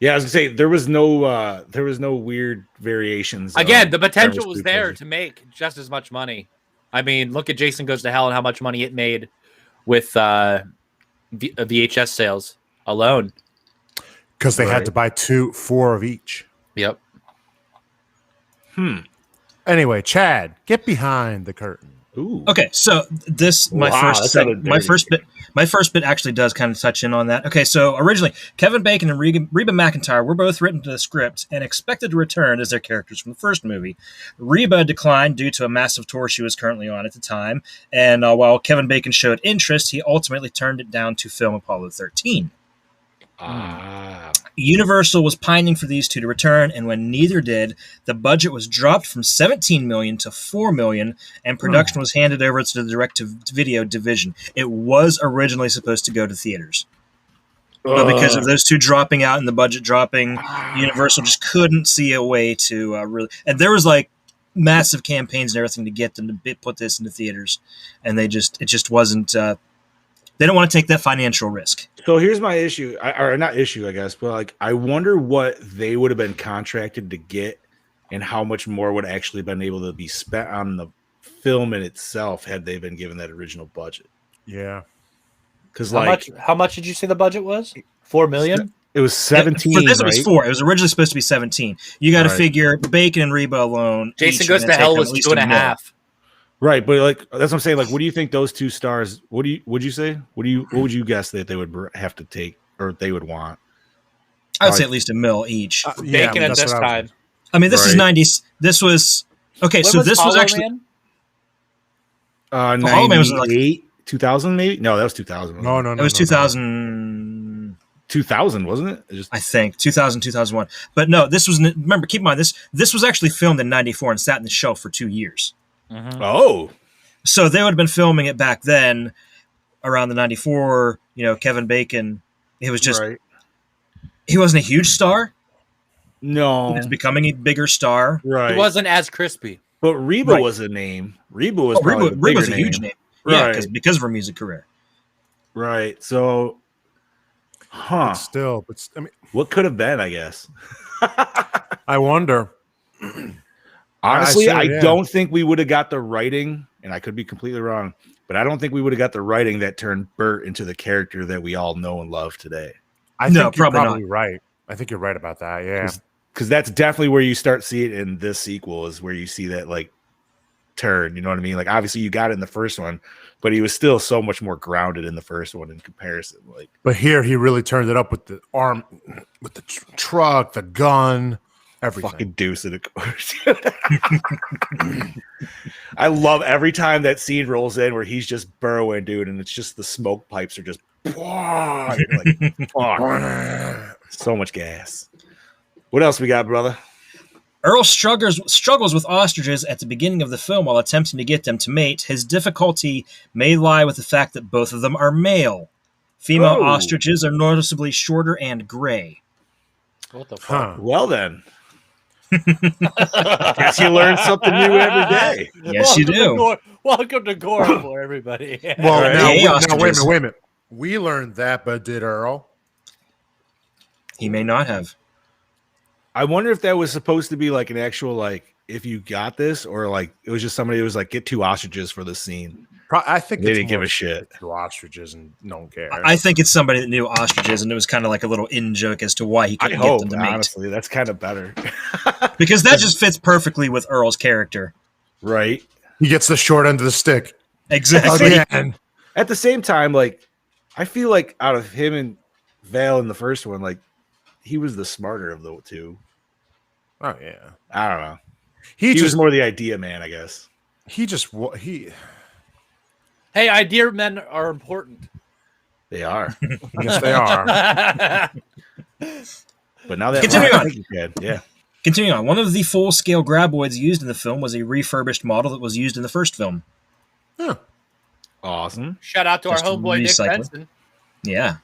[SPEAKER 3] Yeah, I was gonna say there was no weird variations.
[SPEAKER 1] Again, the potential was there to make just as much money. I mean, look at Jason Goes to Hell and how much money it made with VHS sales alone.
[SPEAKER 4] Because they had to buy 4 of each.
[SPEAKER 1] Yep.
[SPEAKER 4] Anyway, Chad, get behind the curtain.
[SPEAKER 3] Ooh.
[SPEAKER 2] Okay, so my first bit actually does kind of touch in on that. Okay, so originally Kevin Bacon and Reba McEntire were both written to the script and expected to return as their characters from the first movie. Reba declined due to a massive tour she was currently on at the time, and while Kevin Bacon showed interest, he ultimately turned it down to film Apollo 13. Universal was pining for these two to return, and when neither did, the budget was dropped from $17 million to $4 million, and production was handed over to the direct-to-video division. It was originally supposed to go to theaters. But because of those two dropping out and the budget dropping, Universal just couldn't see a way to really... And there was like massive campaigns and everything to get them to put this into theaters, and it just wasn't... They don't want to take that financial risk.
[SPEAKER 3] So here's my issue, or not issue, I guess, but like I wonder what they would have been contracted to get, and how much more would actually been able to be spent on the film in itself had they been given that original budget.
[SPEAKER 4] Yeah,
[SPEAKER 3] because
[SPEAKER 1] how much did you say the budget was? $4 million.
[SPEAKER 3] It was 17.
[SPEAKER 2] For this,
[SPEAKER 3] right?
[SPEAKER 2] it was 4. It was originally supposed to be 17. You got to figure Bacon and Reba alone.
[SPEAKER 1] Jason Goes to Hell was 2.5.
[SPEAKER 3] Right, but like that's what I'm saying. Like, what do you think those two stars? Would you say? What would you guess that they would have to take or they would want?
[SPEAKER 2] I would say at least $1 million each.
[SPEAKER 1] Bacon at this time.
[SPEAKER 2] I mean, this is 90s. This was okay.
[SPEAKER 1] When
[SPEAKER 2] so this was actually
[SPEAKER 1] Man?
[SPEAKER 3] 98, 2000 maybe. No, that was 2000.
[SPEAKER 4] No.
[SPEAKER 2] It was 2000.
[SPEAKER 3] 2000, wasn't it?
[SPEAKER 2] I think 2000, 2001. But no, this was. Remember, keep in mind this was actually filmed in '94 and sat in the shelf for 2 years.
[SPEAKER 1] Mm-hmm.
[SPEAKER 3] Oh,
[SPEAKER 2] so they would have been filming it back then, around the '94. Kevin Bacon. It was just he wasn't a huge star.
[SPEAKER 3] No,
[SPEAKER 2] he was becoming a bigger star.
[SPEAKER 3] Right,
[SPEAKER 1] he wasn't as crispy.
[SPEAKER 3] But Reba was a name. Reba was
[SPEAKER 2] Reba's a huge name. Yeah, because of her music career.
[SPEAKER 3] Right. So,
[SPEAKER 4] but I mean,
[SPEAKER 3] what could have been? I guess.
[SPEAKER 4] I wonder.
[SPEAKER 3] Honestly, I don't think we would have got the writing, and I could be completely wrong, but I don't think we would have got the writing that turned Bert into the character that we all know and love today.
[SPEAKER 4] I think you're probably right. I think you're right about that. Yeah,
[SPEAKER 3] because that's definitely where you start seeing it in this sequel is where you see that like turn. You know what I mean? Like obviously you got it in the first one, but he was still so much more grounded in the first one in comparison. Like,
[SPEAKER 4] but here he really turned it up with the arm, with the truck, the gun, everything.
[SPEAKER 3] Fucking deuce it, of course. I love every time that scene rolls in where he's just burrowing, dude, and it's just the smoke pipes are just like, fuck. So much gas. What else we got, brother?
[SPEAKER 2] Earl struggles with ostriches at the beginning of the film while attempting to get them to mate. His difficulty may lie with the fact that both of them are male. Female ostriches are noticeably shorter and gray.
[SPEAKER 1] What the fuck?
[SPEAKER 3] Well then. Guess you learn something new every day.
[SPEAKER 2] Yes, you do.
[SPEAKER 1] Welcome to Gore for everybody.
[SPEAKER 4] Well,
[SPEAKER 2] Right.
[SPEAKER 4] now wait a minute. We learned that, but did Earl?
[SPEAKER 2] He may not have.
[SPEAKER 3] I wonder if that was supposed to be like an actual, like, if you got this, or like it was just somebody who was like, get 2 ostriches for the scene.
[SPEAKER 4] I think
[SPEAKER 3] They
[SPEAKER 4] it's
[SPEAKER 3] didn't give
[SPEAKER 4] more
[SPEAKER 3] a shit.
[SPEAKER 4] to ostriches and don't care.
[SPEAKER 2] I think it's somebody that knew ostriches, and it was kind of like a little in joke as to why he
[SPEAKER 3] I
[SPEAKER 2] couldn't get
[SPEAKER 3] hope,
[SPEAKER 2] them to mate.
[SPEAKER 3] honestly, that's kind of better.
[SPEAKER 2] Because that just fits perfectly with Earl's character.
[SPEAKER 3] Right.
[SPEAKER 4] He gets the short end of the stick.
[SPEAKER 2] Exactly.
[SPEAKER 4] Again.
[SPEAKER 3] At the same time, like, I feel like out of him and Vale in the first one, like, he was the smarter of the two.
[SPEAKER 4] Oh yeah.
[SPEAKER 3] I don't know.
[SPEAKER 4] He
[SPEAKER 3] was
[SPEAKER 4] just
[SPEAKER 3] more the idea man, I guess.
[SPEAKER 4] he.
[SPEAKER 1] Hey, idea men are important.
[SPEAKER 3] They are.
[SPEAKER 4] Yes, they are.
[SPEAKER 3] But now that
[SPEAKER 2] Continue on.
[SPEAKER 3] I think you can. Yeah.
[SPEAKER 2] Continuing on, one of the full-scale graboids used in the film was a refurbished model that was used in the first film.
[SPEAKER 4] Huh.
[SPEAKER 3] Awesome.
[SPEAKER 1] Shout out to
[SPEAKER 2] Just
[SPEAKER 1] our homeboy Nick
[SPEAKER 2] recycling.
[SPEAKER 1] Benson.
[SPEAKER 2] Yeah.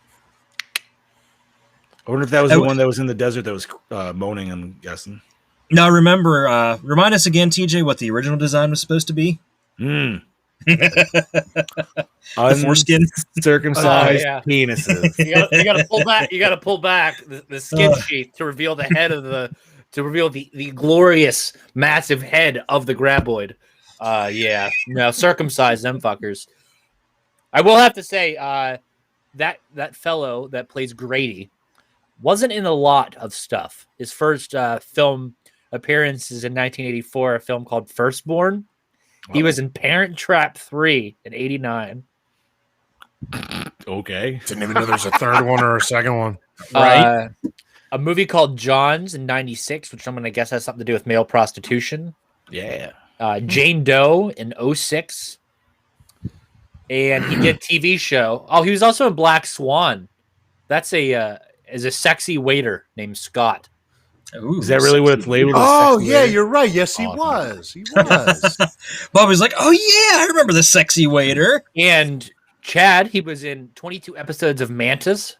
[SPEAKER 3] I wonder if that was the one that was in the desert that was moaning, I'm guessing.
[SPEAKER 2] Now remember, remind us again, TJ, what the original design was supposed to be?
[SPEAKER 3] The
[SPEAKER 2] foreskin?
[SPEAKER 3] Circumcised penises.
[SPEAKER 1] You gotta pull back. You gotta pull back the skin sheath to reveal the head of the glorious massive head of the graboid. Circumcise them fuckers. I will have to say, that fellow that plays Grady wasn't in a lot of stuff. His first film appearance is in 1984, a film called Firstborn. He was in Parent Trap 3 in 89.
[SPEAKER 3] Okay.
[SPEAKER 4] Didn't even know there's a third one or a second one.
[SPEAKER 2] Right.
[SPEAKER 1] A movie called Johns in 96, which I'm going to guess has something to do with male prostitution.
[SPEAKER 3] Yeah.
[SPEAKER 1] Jane Doe in 06. And he did TV show. Oh, he was also in Black Swan. That's is a sexy waiter named Scott.
[SPEAKER 2] Ooh,
[SPEAKER 3] is that really what it's labeled?
[SPEAKER 4] Oh, yeah, you're right. Yes, he was. He was.
[SPEAKER 2] Bobby's like, oh, yeah, I remember the sexy waiter.
[SPEAKER 1] And Chad, he was in 22 episodes of Mantis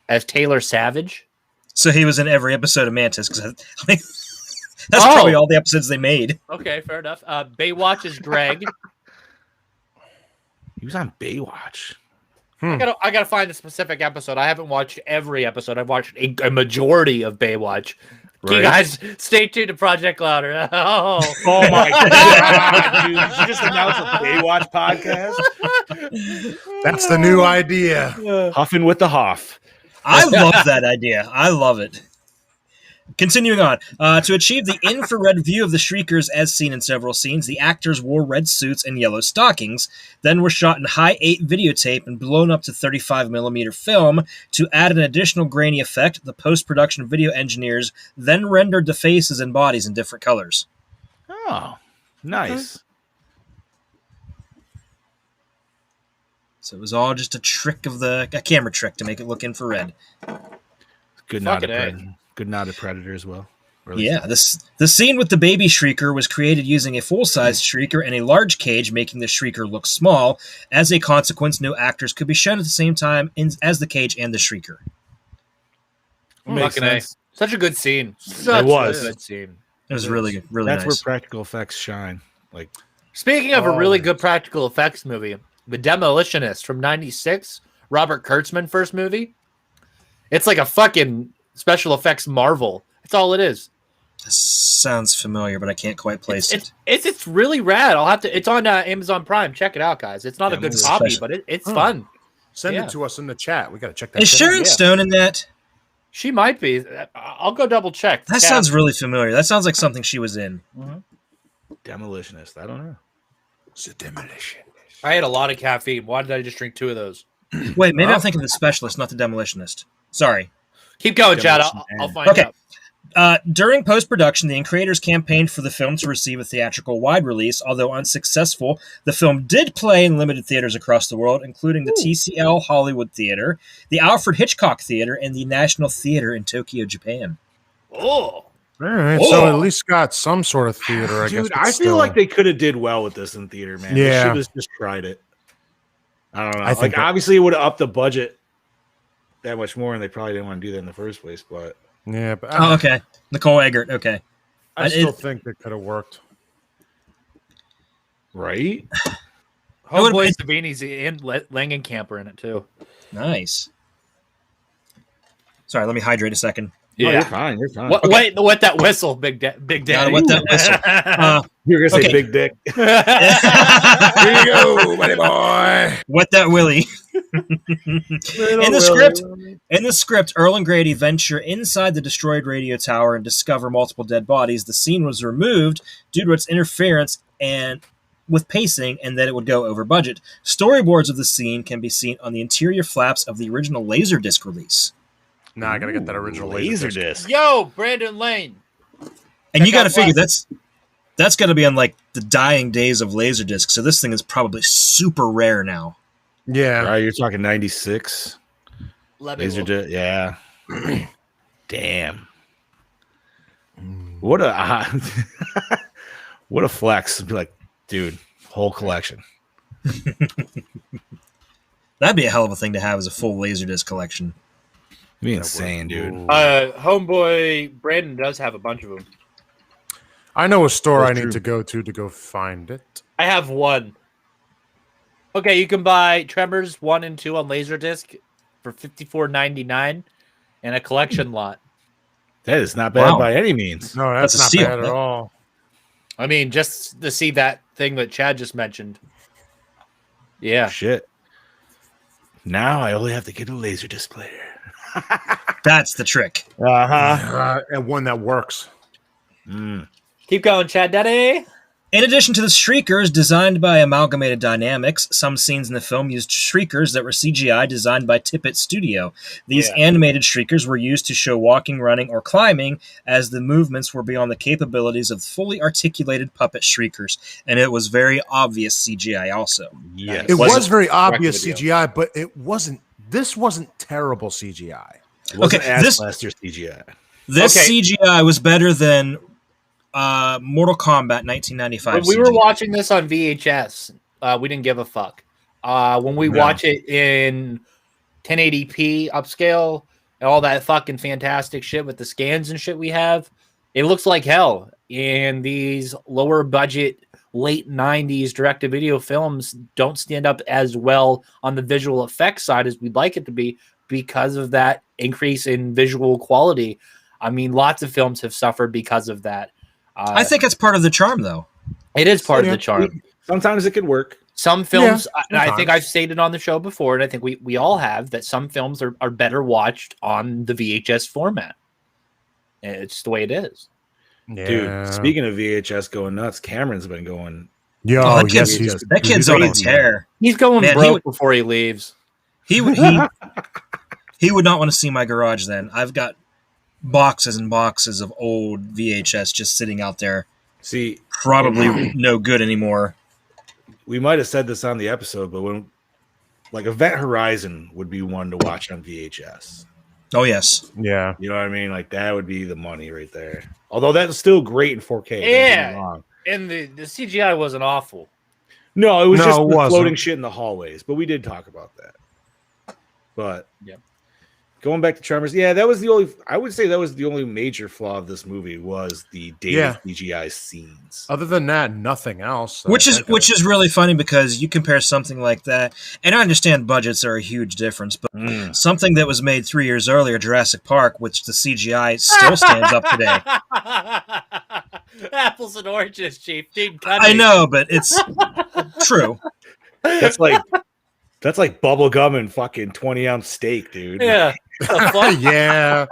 [SPEAKER 1] as Taylor Savage.
[SPEAKER 2] So he was in every episode of Mantis, because that's probably all the episodes they made.
[SPEAKER 1] Okay, fair enough. Baywatch is Greg.
[SPEAKER 3] He was on Baywatch.
[SPEAKER 1] I gotta find the specific episode. I haven't watched every episode. I've watched a majority of Baywatch. Right. You guys, stay tuned to Project Louder. Oh
[SPEAKER 3] my god, dude! Did you just announced a Baywatch podcast?
[SPEAKER 4] That's the new idea.
[SPEAKER 3] Huffing with the Hoff.
[SPEAKER 2] I love that idea. I love it. Continuing on, to achieve the infrared view of the Shriekers as seen in several scenes, the actors wore red suits and yellow stockings, then were shot in high-8 videotape and blown up to 35mm film. To add an additional grainy effect, the post-production video engineers then rendered the faces and bodies in different colors.
[SPEAKER 3] Oh, nice.
[SPEAKER 2] So it was all just a camera trick to make it look infrared.
[SPEAKER 3] Good nod to Predator as well.
[SPEAKER 2] Yeah, the scene with the baby Shrieker was created using a full-size Shrieker and a large cage, making the Shrieker look small. As a consequence, no actors could be shown at the same time as the cage and the Shrieker.
[SPEAKER 3] Makes sense.
[SPEAKER 1] Such a good scene.
[SPEAKER 3] It was.
[SPEAKER 1] A good scene.
[SPEAKER 2] It was really good. Really
[SPEAKER 3] That's
[SPEAKER 2] nice.
[SPEAKER 3] where practical effects shine. Like,
[SPEAKER 1] speaking of a really good practical effects movie, The Demolitionist from '96, Robert Kurtzman first movie. It's like a fucking special effects marvel. That's all it is.
[SPEAKER 2] This sounds familiar, but I can't quite place it.
[SPEAKER 1] It's really rad. It's on Amazon Prime. Check it out, guys. It's not a good copy, but it's fun.
[SPEAKER 4] Send it to us in the chat. We got to check that.
[SPEAKER 2] Is Sharon Stone in that?
[SPEAKER 1] She might be. I'll go double check.
[SPEAKER 2] That sounds really familiar. That sounds like something she was in.
[SPEAKER 1] Mm-hmm.
[SPEAKER 3] Demolitionist. I don't know.
[SPEAKER 4] It's a demolition.
[SPEAKER 1] I had a lot of caffeine. Why did I just drink 2 of those?
[SPEAKER 2] Wait, maybe I'm thinking of the specialist, not the demolitionist. Sorry.
[SPEAKER 1] Keep going, Chad. I'll find out.
[SPEAKER 2] During post-production, the creators campaigned for the film to receive a theatrical wide release. Although unsuccessful, the film did play in limited theaters across the world, including the TCL Hollywood Theater, the Alfred Hitchcock Theater, and the National Theater in Tokyo, Japan.
[SPEAKER 1] Oh.
[SPEAKER 4] All right, so at least got some sort of theater, I guess.
[SPEAKER 3] Dude, I feel like they could have did well with this in theater, man.
[SPEAKER 4] Yeah.
[SPEAKER 3] They should have just tried it. I don't know.
[SPEAKER 4] I think
[SPEAKER 3] obviously it would have upped the budget that much more, and they probably didn't want to do that in the first place, but
[SPEAKER 4] yeah, but
[SPEAKER 2] okay. Nicole Eggert, okay.
[SPEAKER 4] I still think it could have worked.
[SPEAKER 3] Right?
[SPEAKER 1] Homeboy Savini's and Langenkamp are in it too.
[SPEAKER 2] Nice. Sorry, let me hydrate a second.
[SPEAKER 3] Yeah, you're fine. You're fine.
[SPEAKER 1] Wet that whistle, Big Daddy.
[SPEAKER 2] Gotta wet that whistle.
[SPEAKER 3] You're gonna say big dick.
[SPEAKER 4] Here you go, buddy boy.
[SPEAKER 2] Wet that willy. In the script, Earl and Grady venture inside the destroyed radio tower and discover multiple dead bodies. The scene was removed due to its interference and with pacing, and that it would go over budget. Storyboards of the scene can be seen on the interior flaps of the original Laserdisc release.
[SPEAKER 4] Nah, I gotta get that original Laserdisc.
[SPEAKER 1] Yo, Brandon Lane.
[SPEAKER 2] And you got to figure that's got to be on like the dying days of Laserdisc. So this thing is probably super rare now.
[SPEAKER 4] Yeah,
[SPEAKER 3] right. You're talking 96.
[SPEAKER 1] Laserdisc.
[SPEAKER 3] Yeah. Damn. What a what a flex to be like, dude. Whole collection.
[SPEAKER 2] That'd be a hell of a thing to have as a full Laserdisc collection.
[SPEAKER 3] It'd be insane, dude.
[SPEAKER 1] Homeboy Brandon does have a bunch of them.
[SPEAKER 4] I know a store I need to go find it.
[SPEAKER 1] I have one. Okay, you can buy Tremors 1 and 2 on Laserdisc for $54.99 and a collection lot.
[SPEAKER 3] That is not bad by any means.
[SPEAKER 4] No, that's not bad at all.
[SPEAKER 1] I mean, just to see that thing that Chad just mentioned. Yeah.
[SPEAKER 3] Shit. Now I only have to get a Laserdisc player.
[SPEAKER 2] That's the trick.
[SPEAKER 4] And one that works.
[SPEAKER 1] Keep going, Chad Daddy.
[SPEAKER 2] In addition to the Shriekers designed by Amalgamated Dynamics, some scenes in the film used Shriekers that were CGI designed by Tippett Studio. These animated Shriekers were used to show walking, running, or climbing, as the movements were beyond the capabilities of fully articulated puppet Shriekers. And it was very obvious CGI also.
[SPEAKER 3] Yes.
[SPEAKER 4] It was very obvious CGI, but it wasn't. This wasn't terrible CGI.
[SPEAKER 3] It wasn't last year's CGI.
[SPEAKER 2] This CGI was better than Mortal Kombat 1995.
[SPEAKER 1] When we were watching this on VHS, we didn't give a fuck. When we watch it in 1080p upscale and all that fucking fantastic shit with the scans and shit we have, it looks like hell. And these lower budget late 90s direct-to-video films don't stand up as well on the visual effects side as we'd like it to be because of that increase in visual quality. I mean, lots of films have suffered because of that.
[SPEAKER 2] I think it's part of the charm, though.
[SPEAKER 1] It is part of the charm.
[SPEAKER 3] Sometimes it could work.
[SPEAKER 1] Some films, I think I've stated on the show before, and I think we all have, that some films are better watched on the VHS format. It's the way it is.
[SPEAKER 3] Yeah. Dude, speaking of VHS going nuts, Cameron's been going.
[SPEAKER 2] That kid's on a tear.
[SPEAKER 1] He's going broke before he leaves.
[SPEAKER 2] He would not want to see my garage then. I've got boxes and boxes of old VHS just sitting out there.
[SPEAKER 3] See,
[SPEAKER 2] probably no good anymore.
[SPEAKER 3] We might have said this on the episode, but when like Event Horizon would be one to watch on VHS.
[SPEAKER 2] Oh yes.
[SPEAKER 4] Yeah.
[SPEAKER 3] You know what I mean? Like that would be the money right there. Although that's still great in 4K.
[SPEAKER 1] Yeah. And the CGI wasn't awful.
[SPEAKER 3] No, it was just the floating shit in the hallways. But we did talk about that. But going back to Tremors, that was the only. I would say that was the only major flaw of this movie was the dated CGI scenes.
[SPEAKER 4] Other than that, nothing else.
[SPEAKER 2] Which is really funny because you compare something like that, and I understand budgets are a huge difference, but something that was made 3 years earlier, Jurassic Park, which the CGI still stands up today.
[SPEAKER 1] Apples and oranges, Chief.
[SPEAKER 2] I know, but it's true.
[SPEAKER 3] That's like bubble gum and fucking 20-ounce steak, dude.
[SPEAKER 1] Yeah.
[SPEAKER 4] Yeah.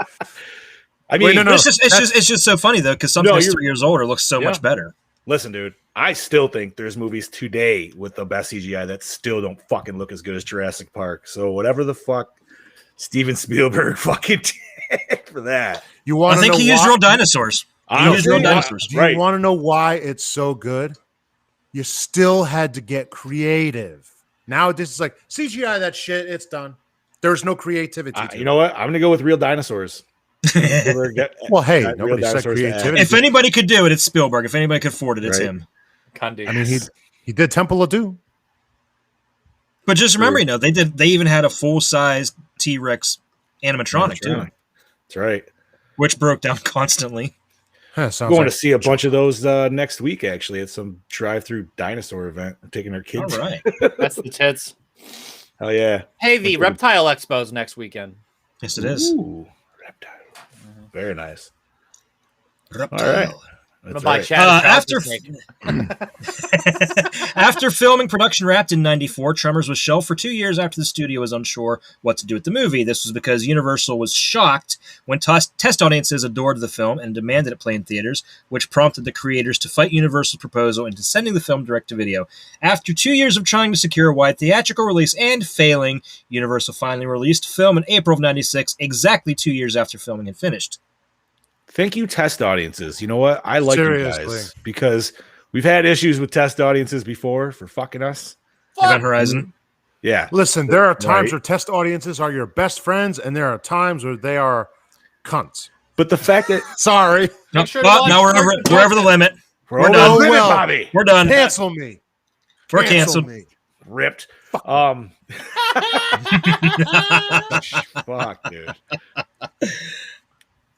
[SPEAKER 3] I mean,
[SPEAKER 2] it's just so funny though, because something that's 3 years older looks so much better.
[SPEAKER 3] Listen, dude, I still think there's movies today with the best CGI that still don't fucking look as good as Jurassic Park. So whatever the fuck Steven Spielberg fucking did for that.
[SPEAKER 2] You want
[SPEAKER 12] I
[SPEAKER 2] to
[SPEAKER 12] think
[SPEAKER 2] know
[SPEAKER 12] he used
[SPEAKER 2] why?
[SPEAKER 12] real dinosaurs. He used real dinosaurs.
[SPEAKER 2] Do you want to know why it's so good? You still had to get creative. Now this is like CGI that shit. It's done. There's no creativity.
[SPEAKER 3] You know what? I'm gonna go with real dinosaurs.
[SPEAKER 2] Well, hey, nobody said creativity.
[SPEAKER 12] If anybody could do it, it's Spielberg. If anybody could afford it, it's him.
[SPEAKER 1] Can do.
[SPEAKER 2] I mean, he did Temple of Doom.
[SPEAKER 12] But just remember, they even had a full-size T-Rex animatronic too.
[SPEAKER 3] That's right.
[SPEAKER 12] Which broke down constantly.
[SPEAKER 3] Going to see a bunch of those next week, actually, at some drive-through dinosaur event. I'm taking our kids.
[SPEAKER 12] All right.
[SPEAKER 1] That's the tits.
[SPEAKER 3] Hell yeah.
[SPEAKER 1] Hey, the Reptile Expo's next weekend.
[SPEAKER 12] Yes, it is.
[SPEAKER 3] Ooh, reptile. Very nice.
[SPEAKER 12] Reptile.
[SPEAKER 3] All right.
[SPEAKER 12] After filming, production wrapped in 94, Tremors was shelved for 2 years after the studio was unsure what to do with the movie. This was because Universal was shocked when test audiences adored the film and demanded it play in theaters, which prompted the creators to fight Universal's proposal into sending the film direct to video. After 2 years of trying to secure a wide theatrical release and failing, Universal finally released film in April of 96, exactly 2 years after filming had finished.
[SPEAKER 3] Thank you, test audiences. You know what? I like you guys because we've had issues with test audiences before for fucking us.
[SPEAKER 12] Event Horizon.
[SPEAKER 3] Yeah.
[SPEAKER 4] Listen, there are times where test audiences are your best friends, and there are times where they are cunts.
[SPEAKER 3] But the fact that
[SPEAKER 4] sorry,
[SPEAKER 12] now we're over the limit. We're done.
[SPEAKER 3] Bobby.
[SPEAKER 12] We're done.
[SPEAKER 4] Cancel me.
[SPEAKER 12] We're canceled.
[SPEAKER 4] Me.
[SPEAKER 3] Ripped. Fuck, dude.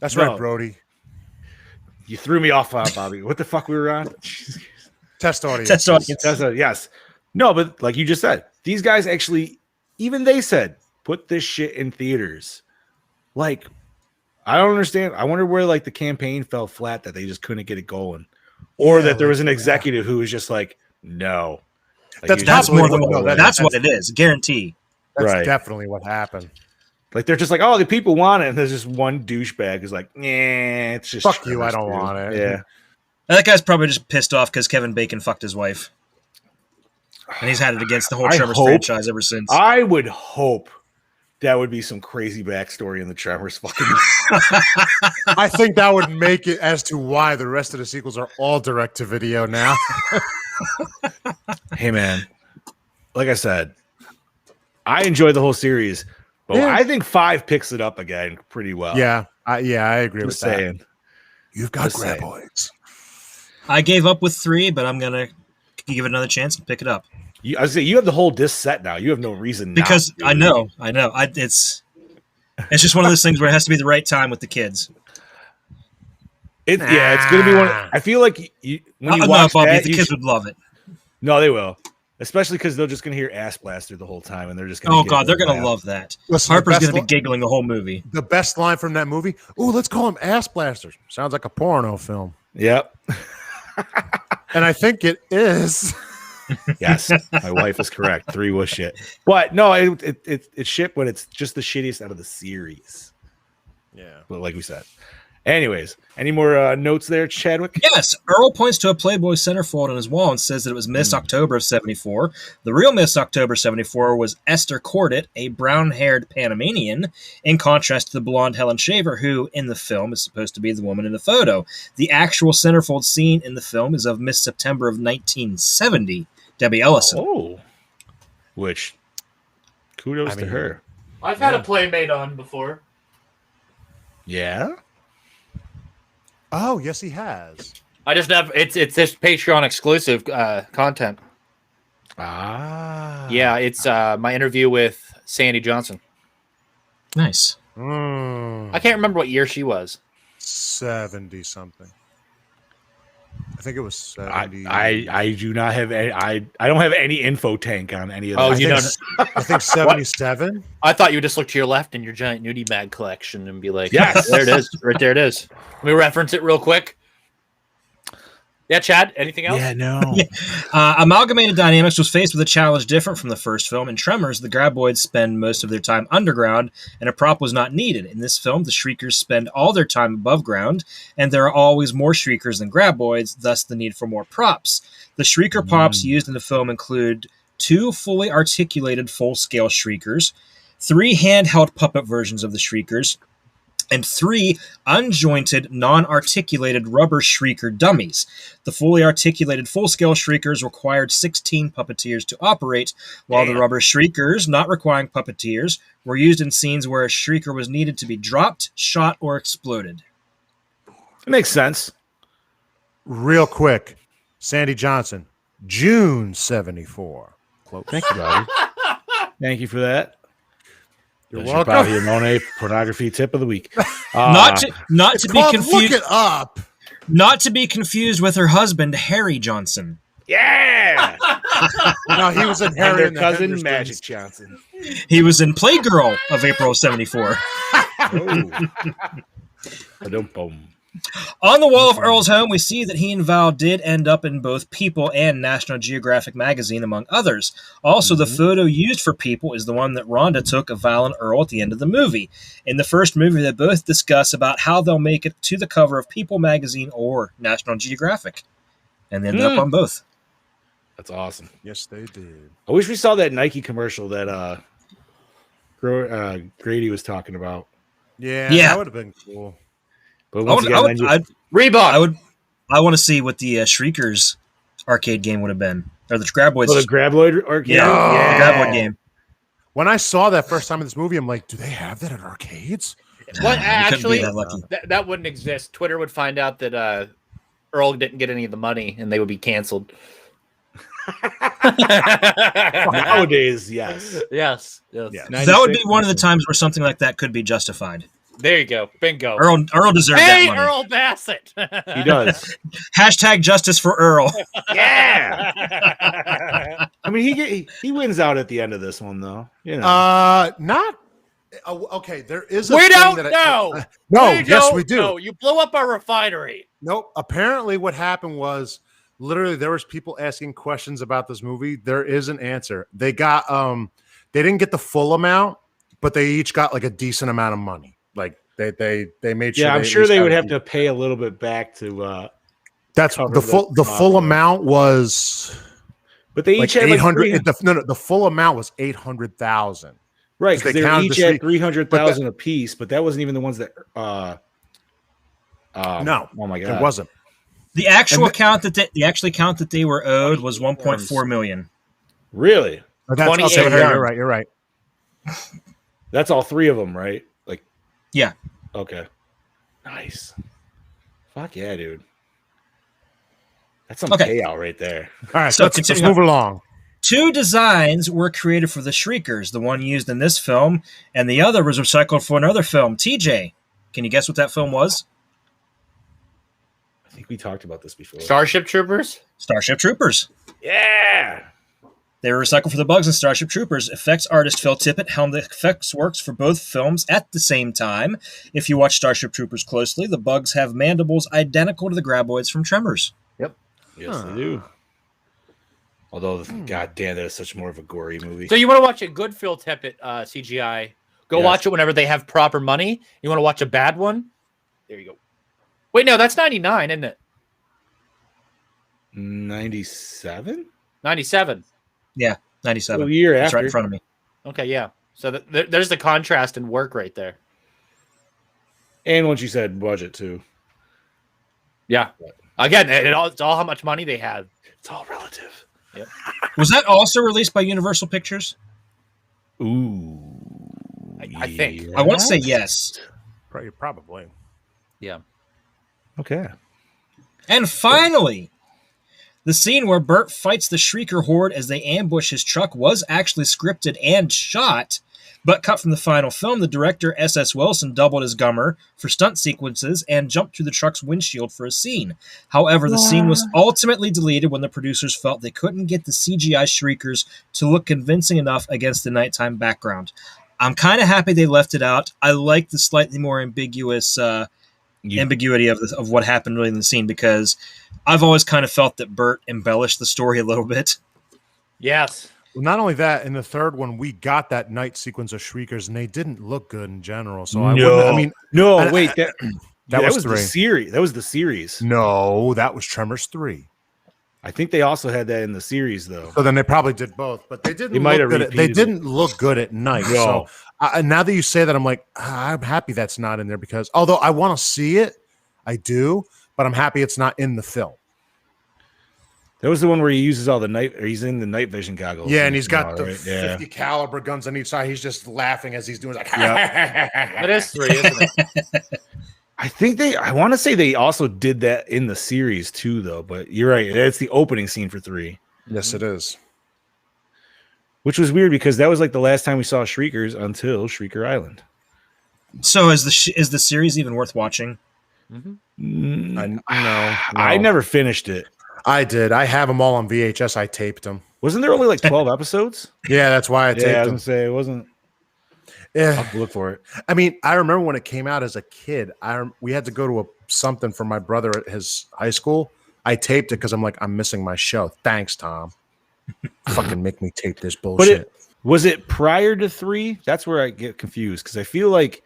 [SPEAKER 4] That's right, Brody.
[SPEAKER 3] You threw me off, Bobby. What the fuck we were on?
[SPEAKER 4] Test audience.
[SPEAKER 12] Test audience.
[SPEAKER 3] Yes. No, but like you just said, these guys actually, even they said, put this shit in theaters. Like, I don't understand. I wonder where like the campaign fell flat that they just couldn't get it going, or that there was an executive who was just like, no. Like,
[SPEAKER 12] that's more than that's what it is. Guarantee.
[SPEAKER 4] That's definitely what happened.
[SPEAKER 3] Like they're just like, oh, the people want it, and there's just one douchebag who's like, nah, it's just
[SPEAKER 4] fuck you, I don't want it.
[SPEAKER 3] Yeah,
[SPEAKER 12] that guy's probably just pissed off because Kevin Bacon fucked his wife, and he's had it against the whole Tremors franchise ever since.
[SPEAKER 3] I would hope that would be some crazy backstory in the Tremors fucking.
[SPEAKER 4] I think that would make it as to why the rest of the sequels are all direct to video now.
[SPEAKER 3] Hey man, like I said, I enjoyed the whole series. But I think 5 picks it up again pretty well.
[SPEAKER 4] Yeah, I agree with
[SPEAKER 3] saying.
[SPEAKER 4] That. You've got graboids.
[SPEAKER 12] I gave up with 3, but I'm gonna give it another chance and pick it up.
[SPEAKER 3] I was saying you have the whole disc set now. You have no reason
[SPEAKER 12] because I know. It's just one of those things where it has to be the right time with the kids.
[SPEAKER 3] It's gonna be one. I feel like when you watch
[SPEAKER 12] Bobby,
[SPEAKER 3] that,
[SPEAKER 12] the kids would love it.
[SPEAKER 3] No, they will. Especially because they're just going to hear Ass Blaster the whole time, and they're just going to.
[SPEAKER 12] Oh God, they're going to love that. Listen, Harper's going to be giggling the whole movie.
[SPEAKER 4] The best line from that movie. Oh, let's call him Ass Blaster. Sounds like a porno film.
[SPEAKER 3] Yep.
[SPEAKER 4] And I think it is.
[SPEAKER 3] Yes, my wife is correct. 3 was shit, but no, it's shit. But it's just the shittiest out of the series.
[SPEAKER 4] Yeah,
[SPEAKER 3] but like we said. Anyways, any more notes there, Chadwick?
[SPEAKER 12] Yes. Earl points to a Playboy centerfold on his wall and says that it was Miss October of 74. The real Miss October 74 was Esther Cordet, a brown-haired Panamanian, in contrast to the blonde Helen Shaver, who, in the film, is supposed to be the woman in the photo. The actual centerfold scene in the film is of Miss September of 1970, Debbie Ellison.
[SPEAKER 3] Oh. Which, kudos to her.
[SPEAKER 1] I've had a Playmate on before.
[SPEAKER 3] Yeah?
[SPEAKER 4] Oh, yes, he has.
[SPEAKER 1] I just have it's this Patreon exclusive content.
[SPEAKER 3] Ah,
[SPEAKER 1] yeah, it's my interview with Sandy Johnson.
[SPEAKER 12] Nice.
[SPEAKER 1] I can't remember what year she was.
[SPEAKER 4] 70 something. I think it was 70.
[SPEAKER 3] I do not have any. I don't have any info tank on any of that.
[SPEAKER 1] Oh, you don't?
[SPEAKER 4] I think 77.
[SPEAKER 1] I thought you would just look to your left in your giant nudie bag collection and be like,
[SPEAKER 3] yes,
[SPEAKER 1] there it is, right there it is. Let me reference it real quick. Yeah, Chad, anything else?
[SPEAKER 3] Yeah, no.
[SPEAKER 12] Amalgamated Dynamics was faced with a challenge different from the first film. In Tremors, the Graboids spend most of their time underground, and a prop was not needed. In this film, the Shriekers spend all their time above ground, and there are always more Shriekers than Graboids, thus the need for more props. The Shrieker props used in the film include 2 fully articulated full-scale Shriekers, 3 handheld puppet versions of the Shriekers, and 3 unjointed, non-articulated rubber Shrieker dummies. The fully articulated full-scale Shriekers required 16 puppeteers to operate, while the rubber Shriekers, not requiring puppeteers, were used in scenes where a Shrieker was needed to be dropped, shot, or exploded.
[SPEAKER 3] It makes sense.
[SPEAKER 4] Real quick, Sandy Johnson, June 74. Close.
[SPEAKER 3] Thank you, buddy. Thank you for that.
[SPEAKER 4] You're
[SPEAKER 3] That's
[SPEAKER 4] welcome.
[SPEAKER 3] Your Bobby Amone pornography tip of the week.
[SPEAKER 12] Not to be confused.
[SPEAKER 4] Look it up.
[SPEAKER 12] Not to be confused with her husband, Harry Johnson.
[SPEAKER 3] Yeah.
[SPEAKER 4] No, he was in
[SPEAKER 3] And
[SPEAKER 4] Harry
[SPEAKER 3] their
[SPEAKER 4] and the
[SPEAKER 3] cousin
[SPEAKER 4] Hendersons.
[SPEAKER 3] Magic Johnson.
[SPEAKER 12] He was in Playgirl of April 74.
[SPEAKER 3] Ba-dum-bum.
[SPEAKER 12] On the wall of Earl's home, we see that he and Val did end up in both People and National Geographic magazine, among others. Also, the photo used for People is the one that Rhonda took of Val and Earl at the end of the movie. In the first movie, they both discuss about how they'll make it to the cover of People magazine or National Geographic. And they ended up on both.
[SPEAKER 3] That's awesome.
[SPEAKER 4] Yes, they did.
[SPEAKER 3] I wish we saw that Nike commercial that Grady was talking about.
[SPEAKER 4] Yeah,
[SPEAKER 12] Yeah.
[SPEAKER 4] that would have been cool.
[SPEAKER 3] But once again,
[SPEAKER 1] Reebok.
[SPEAKER 12] I want to see what the Shriekers arcade game would have been, or the Graboids.
[SPEAKER 3] the Graboid arcade.
[SPEAKER 12] Yeah, the Graboid game.
[SPEAKER 4] When I saw that first time in this movie, I'm like, do they have that at arcades?
[SPEAKER 1] What
[SPEAKER 12] You couldn't
[SPEAKER 1] actually
[SPEAKER 12] be that lucky.
[SPEAKER 1] that wouldn't exist. Twitter would find out that Earl didn't get any of the money, and they would be canceled.
[SPEAKER 3] Nowadays, yes.
[SPEAKER 1] Yes.
[SPEAKER 12] That would be one of the times where something like that could be justified.
[SPEAKER 1] There you go. Bingo.
[SPEAKER 12] Earl deserved
[SPEAKER 1] Hey,
[SPEAKER 12] that money.
[SPEAKER 1] Earl Bassett.
[SPEAKER 3] He does.
[SPEAKER 12] Hashtag justice for Earl.
[SPEAKER 3] Yeah. I mean, he wins out at the end of this one, though. You know.
[SPEAKER 4] Not. Okay, there is a
[SPEAKER 1] We
[SPEAKER 4] thing
[SPEAKER 1] don't
[SPEAKER 4] that
[SPEAKER 1] know.
[SPEAKER 4] no,
[SPEAKER 1] We
[SPEAKER 4] yes,
[SPEAKER 1] don't
[SPEAKER 4] we do.
[SPEAKER 1] know. You blew up our refinery.
[SPEAKER 4] Nope. Apparently, what happened was literally there was people asking questions about this movie. There is an answer. They got they didn't get the full amount, but they each got like a decent amount of money. Like they made sure.
[SPEAKER 3] Yeah, I'm
[SPEAKER 4] at
[SPEAKER 3] sure
[SPEAKER 4] least
[SPEAKER 3] they
[SPEAKER 4] got
[SPEAKER 3] would
[SPEAKER 4] a
[SPEAKER 3] have to pay a little bit back to.
[SPEAKER 4] That's
[SPEAKER 3] cover
[SPEAKER 4] the full amount was.
[SPEAKER 3] But they each had
[SPEAKER 4] 800. The full amount was 800,000.
[SPEAKER 3] Right, because they
[SPEAKER 4] counted
[SPEAKER 3] each
[SPEAKER 4] the
[SPEAKER 3] had
[SPEAKER 4] street-
[SPEAKER 3] 300,000 a piece, but that wasn't even the ones that.
[SPEAKER 4] No,
[SPEAKER 3] oh my god,
[SPEAKER 4] it wasn't.
[SPEAKER 12] The actual count that they were owed was 1.4 million.
[SPEAKER 3] Really?
[SPEAKER 4] That's, okay, you're right.
[SPEAKER 3] That's all 3 of them, right? Like,
[SPEAKER 12] yeah.
[SPEAKER 3] Okay. Nice. Fuck yeah, dude. That's some payout right there.
[SPEAKER 4] All right,
[SPEAKER 12] So
[SPEAKER 4] let's move along.
[SPEAKER 12] 2 designs were created for the Shriekers, the one used in this film, and the other was recycled for another film. TJ, can you guess what that film was?
[SPEAKER 3] I think we talked about this before.
[SPEAKER 1] Starship Troopers?
[SPEAKER 12] Starship Troopers.
[SPEAKER 3] Yeah.
[SPEAKER 12] They were recycled for the bugs in Starship Troopers. Effects artist Phil Tippett helmed the effects works for both films at the same time. If you watch Starship Troopers closely, the bugs have mandibles identical to the Graboids from Tremors.
[SPEAKER 3] Yep. Yes, they do. Although, goddamn, that is such more of a gory movie.
[SPEAKER 1] So you want to watch a good Phil Tippett CGI? Go watch it whenever they have proper money. You want to watch a bad one? There you go. Wait, no, that's 99, isn't it?
[SPEAKER 3] 97?
[SPEAKER 1] 97.
[SPEAKER 12] Yeah, 97.
[SPEAKER 3] So the year
[SPEAKER 12] It's
[SPEAKER 3] after.
[SPEAKER 12] right in front of me.
[SPEAKER 1] Okay, yeah. So there's the contrast in work right there.
[SPEAKER 3] And once you said budget, too.
[SPEAKER 1] Yeah. Again, it's all how much money they had.
[SPEAKER 3] It's all relative.
[SPEAKER 1] Yep.
[SPEAKER 12] Was that also released by Universal Pictures?
[SPEAKER 3] Ooh.
[SPEAKER 1] I think.
[SPEAKER 12] I want to say yes.
[SPEAKER 4] Probably.
[SPEAKER 1] Yeah.
[SPEAKER 3] Okay.
[SPEAKER 12] And finally, the scene where Bert fights the Shrieker horde as they ambush his truck was actually scripted and shot, but cut from the final film. The director, S.S. Wilson, doubled his gummer for stunt sequences and jumped through the truck's windshield for a scene. However, the scene was ultimately deleted when the producers felt they couldn't get the CGI Shriekers to look convincing enough against the nighttime background. I'm kind of happy they left it out. I like the slightly more ambiguous ambiguity of what happened really in the scene, because I've always kind of felt that Bert embellished the story a little bit.
[SPEAKER 1] Yes.
[SPEAKER 4] Well, not only that, in the third one, we got that night sequence of Shriekers, and they didn't look good in general. So I wouldn't. I mean,
[SPEAKER 3] wait, that was
[SPEAKER 4] 3.
[SPEAKER 3] the series. That was the series.
[SPEAKER 4] No, that was Tremors 3.
[SPEAKER 3] I think they also had that in the series, though.
[SPEAKER 4] So then they probably did both, but they didn't. They didn't look good at night.
[SPEAKER 3] No.
[SPEAKER 4] So now that you say that, I'm like, I'm happy that's not in there, because although I want to see it, I do, but I'm happy it's not in the film.
[SPEAKER 3] That was the one where he uses all the night, or he's in the night vision goggles.
[SPEAKER 4] Yeah, and he's got the
[SPEAKER 3] right?
[SPEAKER 4] 50 caliber guns on each side. He's just laughing as he's doing like.
[SPEAKER 1] That is 3, isn't it?
[SPEAKER 3] I want to say they also did that in the series too, though. But you're right; it's the opening scene for 3.
[SPEAKER 4] Yes, it is.
[SPEAKER 3] Which was weird because that was like the last time we saw Shriekers until Shrieker Island.
[SPEAKER 12] So is the series even worth watching?
[SPEAKER 4] No,
[SPEAKER 3] I never finished it.
[SPEAKER 4] I did. I have them all on VHS. I taped them.
[SPEAKER 3] Wasn't there only like 12 episodes?
[SPEAKER 4] Yeah, that's why I taped
[SPEAKER 3] I was
[SPEAKER 4] them.
[SPEAKER 3] gonna say it wasn't.
[SPEAKER 4] Yeah,
[SPEAKER 3] I'll have to look for it.
[SPEAKER 4] I mean, I remember when it came out as a kid. We had to go to something for my brother at his high school. I taped it because I'm like, I'm missing my show. Thanks, Tom. Fucking make me tape this bullshit.
[SPEAKER 3] But was it prior to 3? That's where I get confused because I feel like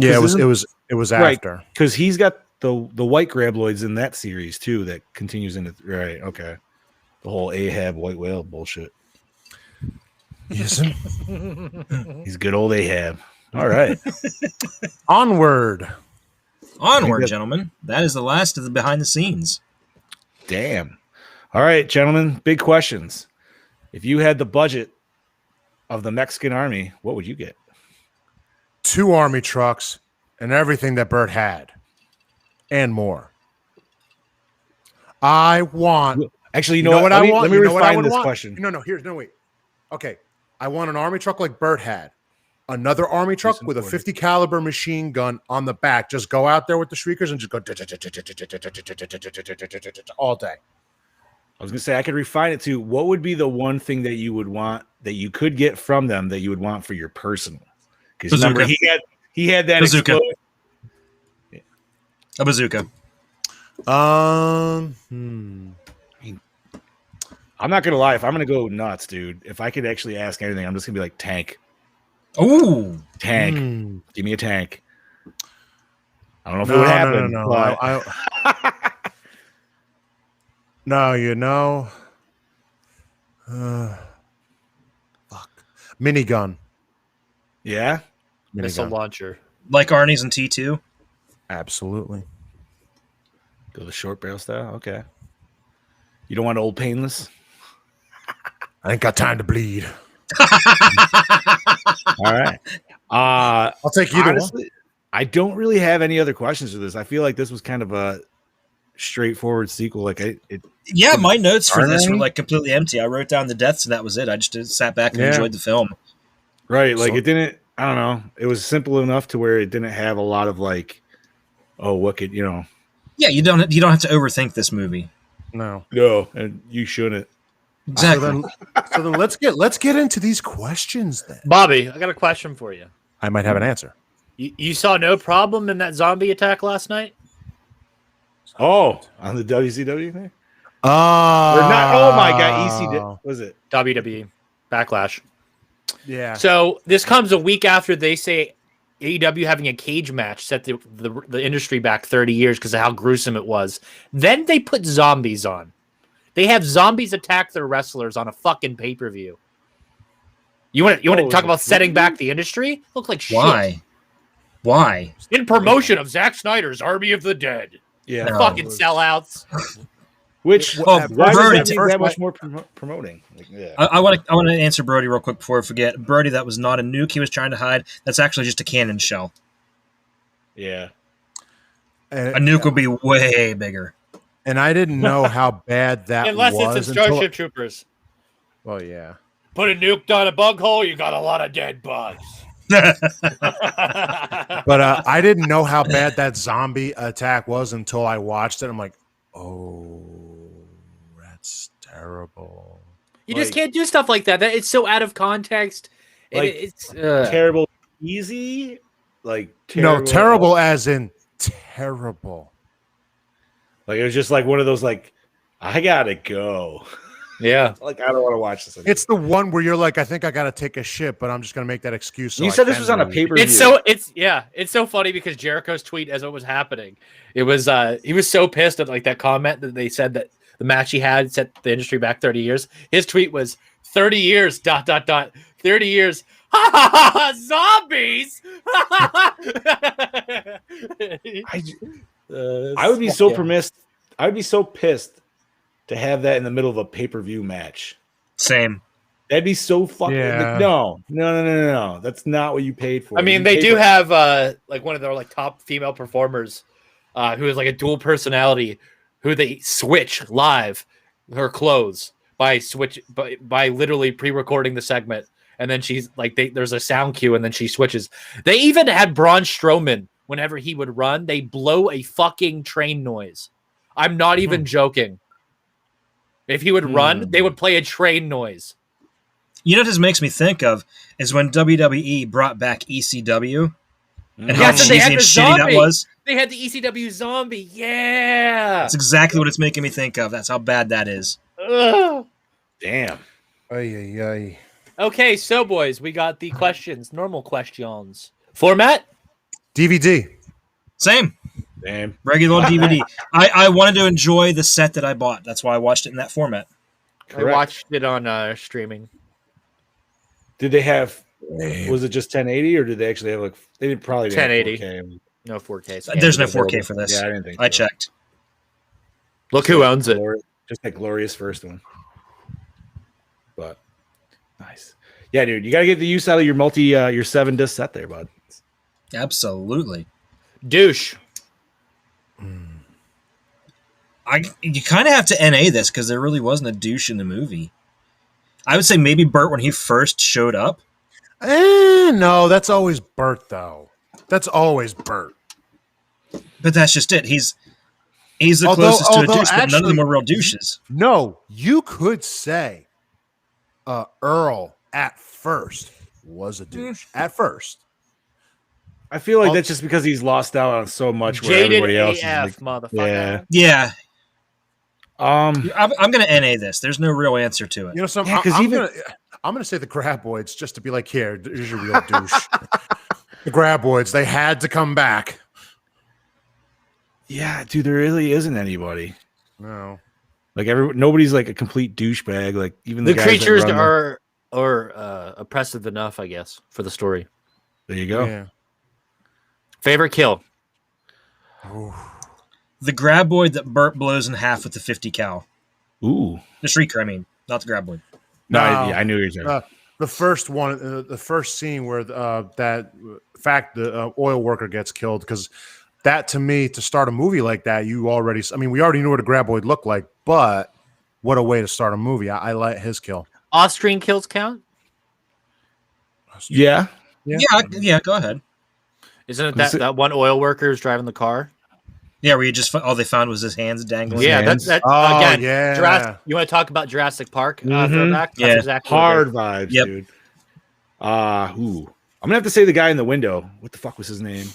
[SPEAKER 4] it was after,
[SPEAKER 3] because he's got the white graboids in that series too that continues into right. Okay, the whole Ahab white whale bullshit.
[SPEAKER 4] Yes,
[SPEAKER 3] he's good old Ahab. All right,
[SPEAKER 4] onward,
[SPEAKER 12] gentlemen. That is the last of the behind the scenes.
[SPEAKER 3] Damn. All right, gentlemen. Big questions. If you had the budget of the Mexican army, what would you get?
[SPEAKER 4] 2 army trucks and everything that Bert had, and more. I want.
[SPEAKER 3] Actually, you know what?
[SPEAKER 4] I want.
[SPEAKER 3] Let me refine this
[SPEAKER 4] want?
[SPEAKER 3] question.
[SPEAKER 4] No. Wait. Okay, I want an army truck like Bert had. Another army truck with a 50 caliber machine gun on the back. Just go out there with the Shriekers and just go all day.
[SPEAKER 3] I was gonna say I could refine it to what would be the one thing that you would want that you could get from them that you would want for your personal. Because remember he had that
[SPEAKER 12] bazooka. A bazooka.
[SPEAKER 3] I mean, I'm not gonna lie. If I'm gonna go nuts, dude, if I could actually ask anything, I'm just gonna be like tank.
[SPEAKER 12] Ooh,
[SPEAKER 3] tank. Give me a tank. I don't know if it would happen.
[SPEAKER 4] No.
[SPEAKER 3] But...
[SPEAKER 4] No, fuck. Minigun.
[SPEAKER 3] Yeah.
[SPEAKER 1] Missile launcher.
[SPEAKER 12] Like Arnie's in T2?
[SPEAKER 4] Absolutely.
[SPEAKER 3] Go the short barrel style? Okay. You don't want old painless?
[SPEAKER 4] I ain't got time to bleed.
[SPEAKER 3] All right.
[SPEAKER 4] I'll take either one.
[SPEAKER 3] I don't really have any other questions for this. I feel like this was kind of a straightforward sequel. Like
[SPEAKER 12] my notes for this were like completely empty. I wrote down the deaths and that was it. I just sat back and enjoyed the film.
[SPEAKER 3] Right. Like it didn't, I don't know. It was simple enough to where it didn't have a lot of like, oh, what could,
[SPEAKER 12] Yeah, you don't have to overthink this movie.
[SPEAKER 4] No,
[SPEAKER 3] and you shouldn't.
[SPEAKER 12] Exactly.
[SPEAKER 4] So then let's get into these questions then.
[SPEAKER 1] Bobby, I got a question for you.
[SPEAKER 4] I might have an answer.
[SPEAKER 1] You saw no problem in that zombie attack last night?
[SPEAKER 3] Oh, on the WCW thing?
[SPEAKER 4] Oh
[SPEAKER 3] my God, EC was it?
[SPEAKER 1] WWE Backlash.
[SPEAKER 4] Yeah.
[SPEAKER 1] So this comes a week after they say AEW having a cage match set the industry back 30 years because of how gruesome it was. Then they put zombies on. They have zombies attack their wrestlers on a fucking pay-per-view. You want to talk about setting back the industry? Look like shit.
[SPEAKER 12] Why?
[SPEAKER 1] In promotion of Zack Snyder's Army of the Dead.
[SPEAKER 3] Yeah.
[SPEAKER 1] Fucking sellouts.
[SPEAKER 3] Which why
[SPEAKER 12] Brody,
[SPEAKER 3] does that make that much more promoting? Like, yeah.
[SPEAKER 12] I want to answer Brody real quick before I forget. Brody, that was not a nuke he was trying to hide. That's actually just a cannon shell.
[SPEAKER 3] Yeah.
[SPEAKER 12] A nuke would be way bigger.
[SPEAKER 4] And I didn't know how bad that
[SPEAKER 1] Unless
[SPEAKER 4] was.
[SPEAKER 1] it's in Starship Troopers.
[SPEAKER 4] Well, yeah.
[SPEAKER 1] Put a nuke down a bug hole, you got a lot of dead bugs.
[SPEAKER 4] But I didn't know how bad that zombie attack was until I watched it. I'm like, oh, that's terrible.
[SPEAKER 1] You just can't do stuff like that. It's so out of context.
[SPEAKER 3] Like,
[SPEAKER 1] it's
[SPEAKER 3] terrible, easy. Like terrible.
[SPEAKER 4] No, terrible as in terrible.
[SPEAKER 3] Like it was just like one of those like, I gotta go.
[SPEAKER 1] Yeah.
[SPEAKER 3] Like I don't want to watch this anymore.
[SPEAKER 4] It's the one where you're like, I think I got to take a shit, but I'm just going to make that excuse. So
[SPEAKER 3] You
[SPEAKER 4] I
[SPEAKER 3] said this
[SPEAKER 4] can
[SPEAKER 3] was on a
[SPEAKER 4] leave.
[SPEAKER 3] pay-per-view.
[SPEAKER 1] It's so funny because Jericho's tweet as it was happening, it was he was so pissed at like that comment that they said that the match he had set the industry back 30 years. His tweet was 30 years 30 years ha ha ha, ha zombies.
[SPEAKER 3] I would be so pissed. I would be so pissed to have that in the middle of a pay-per-view match.
[SPEAKER 12] Same.
[SPEAKER 3] That'd be so fucking
[SPEAKER 4] Yeah.
[SPEAKER 3] No. That's not what you paid for.
[SPEAKER 1] I mean, they do have like one of their like top female performers who is like a dual personality, who they switch live her clothes by literally pre-recording the segment, and then she's like there's a sound cue and then she switches. They even had Braun Strowman whenever he would run, they blow a fucking train noise. I'm not even joking. If he would run, they would play a train noise.
[SPEAKER 12] You know what this makes me think of is when WWE brought back ECW and how cheesy and shitty that was.
[SPEAKER 1] They had the ECW zombie. Yeah.
[SPEAKER 12] That's exactly what it's making me think of. That's how bad that is.
[SPEAKER 1] Ugh.
[SPEAKER 3] Damn.
[SPEAKER 4] Ay.
[SPEAKER 1] Okay, so boys, we got the questions. Normal questions. Format?
[SPEAKER 12] DVD. Same.
[SPEAKER 3] Damn.
[SPEAKER 12] Regular DVD. I wanted to enjoy the set that I bought. That's why I watched it in that format.
[SPEAKER 1] Correct. I watched it on streaming.
[SPEAKER 3] Did they have? Was it just 1080 or did they actually have like? They did probably
[SPEAKER 1] 1080. No 4K.
[SPEAKER 12] There's no 4K for this.
[SPEAKER 3] Yeah, I didn't think.
[SPEAKER 12] I checked.
[SPEAKER 1] Look who owns it.
[SPEAKER 3] Just that glorious first one. But nice. Yeah, dude, you gotta get the use out of your your 7-disc set there, bud.
[SPEAKER 12] Absolutely.
[SPEAKER 1] Douche.
[SPEAKER 12] You kind of have to NA this because there really wasn't a douche in the movie. I would say maybe Bert when he first showed up.
[SPEAKER 4] No, that's always Bert though. That's always Bert.
[SPEAKER 12] But that's just it. He's the closest to a douche, but none of them were real douches.
[SPEAKER 4] No, you could say Earl at first was a douche. At first.
[SPEAKER 3] I feel like that's just because he's lost out on so much where
[SPEAKER 1] Jaded
[SPEAKER 3] everybody else
[SPEAKER 1] AF,
[SPEAKER 3] is like,
[SPEAKER 1] motherfucker.
[SPEAKER 12] Yeah.
[SPEAKER 3] I'm
[SPEAKER 12] gonna NA this. There's no real answer to it.
[SPEAKER 4] You know, I'm gonna say the Graboids just to be like, here's your real douche. The Graboids, they had to come back.
[SPEAKER 3] Yeah, dude, there really isn't anybody.
[SPEAKER 4] No,
[SPEAKER 3] like nobody's like a complete douchebag. Like even the guys
[SPEAKER 1] creatures
[SPEAKER 3] that run
[SPEAKER 1] are oppressive enough, I guess, for the story.
[SPEAKER 3] There you go.
[SPEAKER 4] Yeah.
[SPEAKER 1] Favorite kill.
[SPEAKER 12] The Graboid that Bert blows in half with the 50 cal.
[SPEAKER 3] Ooh.
[SPEAKER 12] The Shrieker, I mean, not the Graboid.
[SPEAKER 3] No, I knew you were saying.
[SPEAKER 4] The first one, the first scene where the oil worker gets killed, because that to me, to start a movie like that, we already knew what a Graboid looked like, but what a way to start a movie. I like his kill.
[SPEAKER 1] Off-screen kills count?
[SPEAKER 3] Yeah.
[SPEAKER 12] Yeah, go ahead.
[SPEAKER 1] Isn't it that one oil worker who's driving the car?
[SPEAKER 12] Yeah, where you just all they found was his hands dangling.
[SPEAKER 1] Yeah,
[SPEAKER 12] hands.
[SPEAKER 1] that's again.
[SPEAKER 4] Yeah.
[SPEAKER 1] You want to talk about Jurassic Park?
[SPEAKER 12] Yeah,
[SPEAKER 1] exactly
[SPEAKER 3] hard vibes, dude. I'm gonna have to say the guy in the window. What the fuck was his name?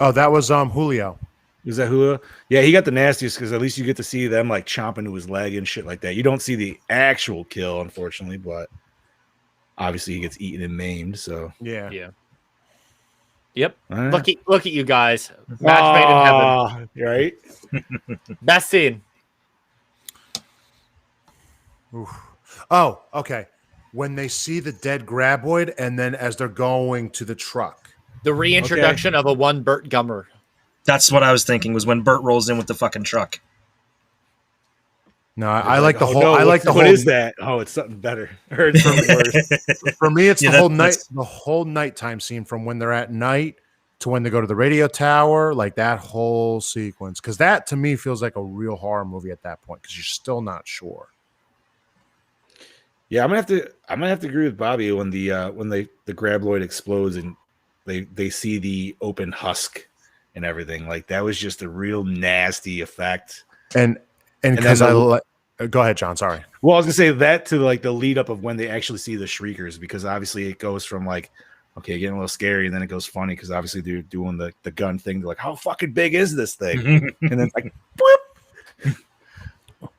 [SPEAKER 4] Oh, that was Julio.
[SPEAKER 3] Was that Julio? Yeah, he got the nastiest because at least you get to see them like chomping to his leg and shit like that. You don't see the actual kill, unfortunately, but obviously he gets eaten and maimed. So
[SPEAKER 4] yeah.
[SPEAKER 1] Yep.
[SPEAKER 3] Right.
[SPEAKER 1] Look at you guys. Match made in heaven.
[SPEAKER 3] Right?
[SPEAKER 1] Best scene.
[SPEAKER 4] Oof. Oh, okay. When they see the dead Graboid and then as they're going to the truck.
[SPEAKER 1] The reintroduction of a one Burt Gummer.
[SPEAKER 12] That's what I was thinking, was when Bert rolls in with the fucking truck.
[SPEAKER 4] No, I like the whole.
[SPEAKER 3] No,
[SPEAKER 4] I like the whole.
[SPEAKER 3] What is that? Oh, it's something better. Or it's something worse.
[SPEAKER 4] For me, it's the whole nighttime scene from when they're at night to when they go to the radio tower, like that whole sequence. Because that to me feels like a real horror movie at that point, because you're still not sure.
[SPEAKER 3] Yeah, I'm gonna have to agree with Bobby when the Graboid explodes and they see the open husk and everything. Like that was just a real nasty effect.
[SPEAKER 4] And because go ahead, John. Sorry.
[SPEAKER 3] Well, I was gonna say that to like the lead up of when they actually see the Shriekers, because obviously it goes from like okay, getting a little scary, and then it goes funny because obviously they're doing the gun thing. They're like, how fucking big is this thing? And then it's like, boop.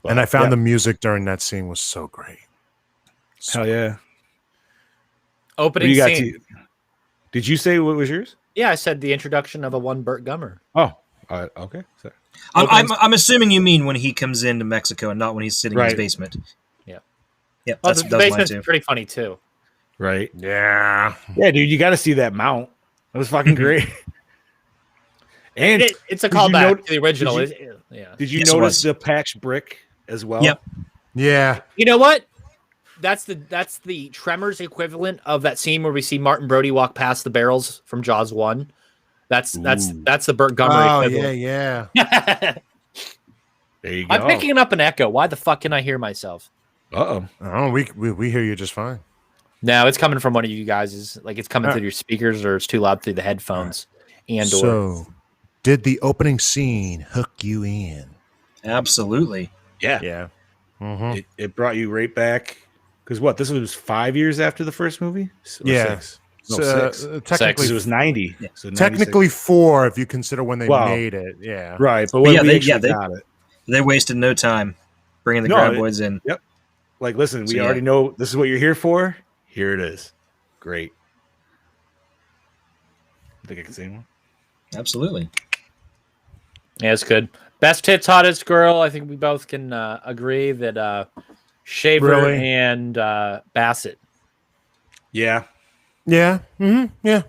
[SPEAKER 4] And I found the music during that scene was so great.
[SPEAKER 3] Hell yeah.
[SPEAKER 1] Opening scene.
[SPEAKER 3] Did you say what was yours?
[SPEAKER 1] Yeah, I said the introduction of a one Burt Gummer.
[SPEAKER 3] Oh, okay. Sorry.
[SPEAKER 12] I'm assuming you mean when he comes into Mexico and not when he's sitting in his basement.
[SPEAKER 1] Yeah.
[SPEAKER 12] Yeah.
[SPEAKER 1] Oh, the basement's pretty funny too.
[SPEAKER 3] Right.
[SPEAKER 4] Yeah.
[SPEAKER 3] Yeah, dude, you got to see that mount. It was fucking great. And
[SPEAKER 1] it's a callback to the original.
[SPEAKER 3] Did you notice the patched brick as well?
[SPEAKER 12] Yep.
[SPEAKER 4] Yeah.
[SPEAKER 1] You know what? That's the Tremors equivalent of that scene where we see Martin Brody walk past the barrels from Jaws 1. That's the Burt Gummer equivalent.
[SPEAKER 4] Yeah.
[SPEAKER 3] There you go.
[SPEAKER 1] I'm picking up an echo. Why the fuck can I hear myself?
[SPEAKER 3] Uh-oh.
[SPEAKER 4] Oh, we hear you just fine.
[SPEAKER 1] No, it's coming from one of you guys. It's coming through your speakers, or it's too loud through the headphones.
[SPEAKER 4] So, did the opening scene hook you in?
[SPEAKER 12] Absolutely.
[SPEAKER 3] Yeah.
[SPEAKER 4] Yeah.
[SPEAKER 3] Mm-hmm. It brought you right back. Because what? This was 5 years after the first movie? Or 6? No, 6.
[SPEAKER 4] Technically,
[SPEAKER 3] it was 90. Yeah. So
[SPEAKER 4] technically 4 if you consider when they made it. Yeah.
[SPEAKER 3] Right. But when we got it.
[SPEAKER 12] They wasted no time bringing the graboids in.
[SPEAKER 3] Yep. Like, listen, we already know this is what you're here for. Here it is. Great. I think I can say one.
[SPEAKER 12] Absolutely.
[SPEAKER 1] Yeah, it's good. Best tits, hottest girl. I think we both can agree that Shaver and Bassett.
[SPEAKER 3] Yeah.
[SPEAKER 4] Yeah. Mm-hmm. Yeah.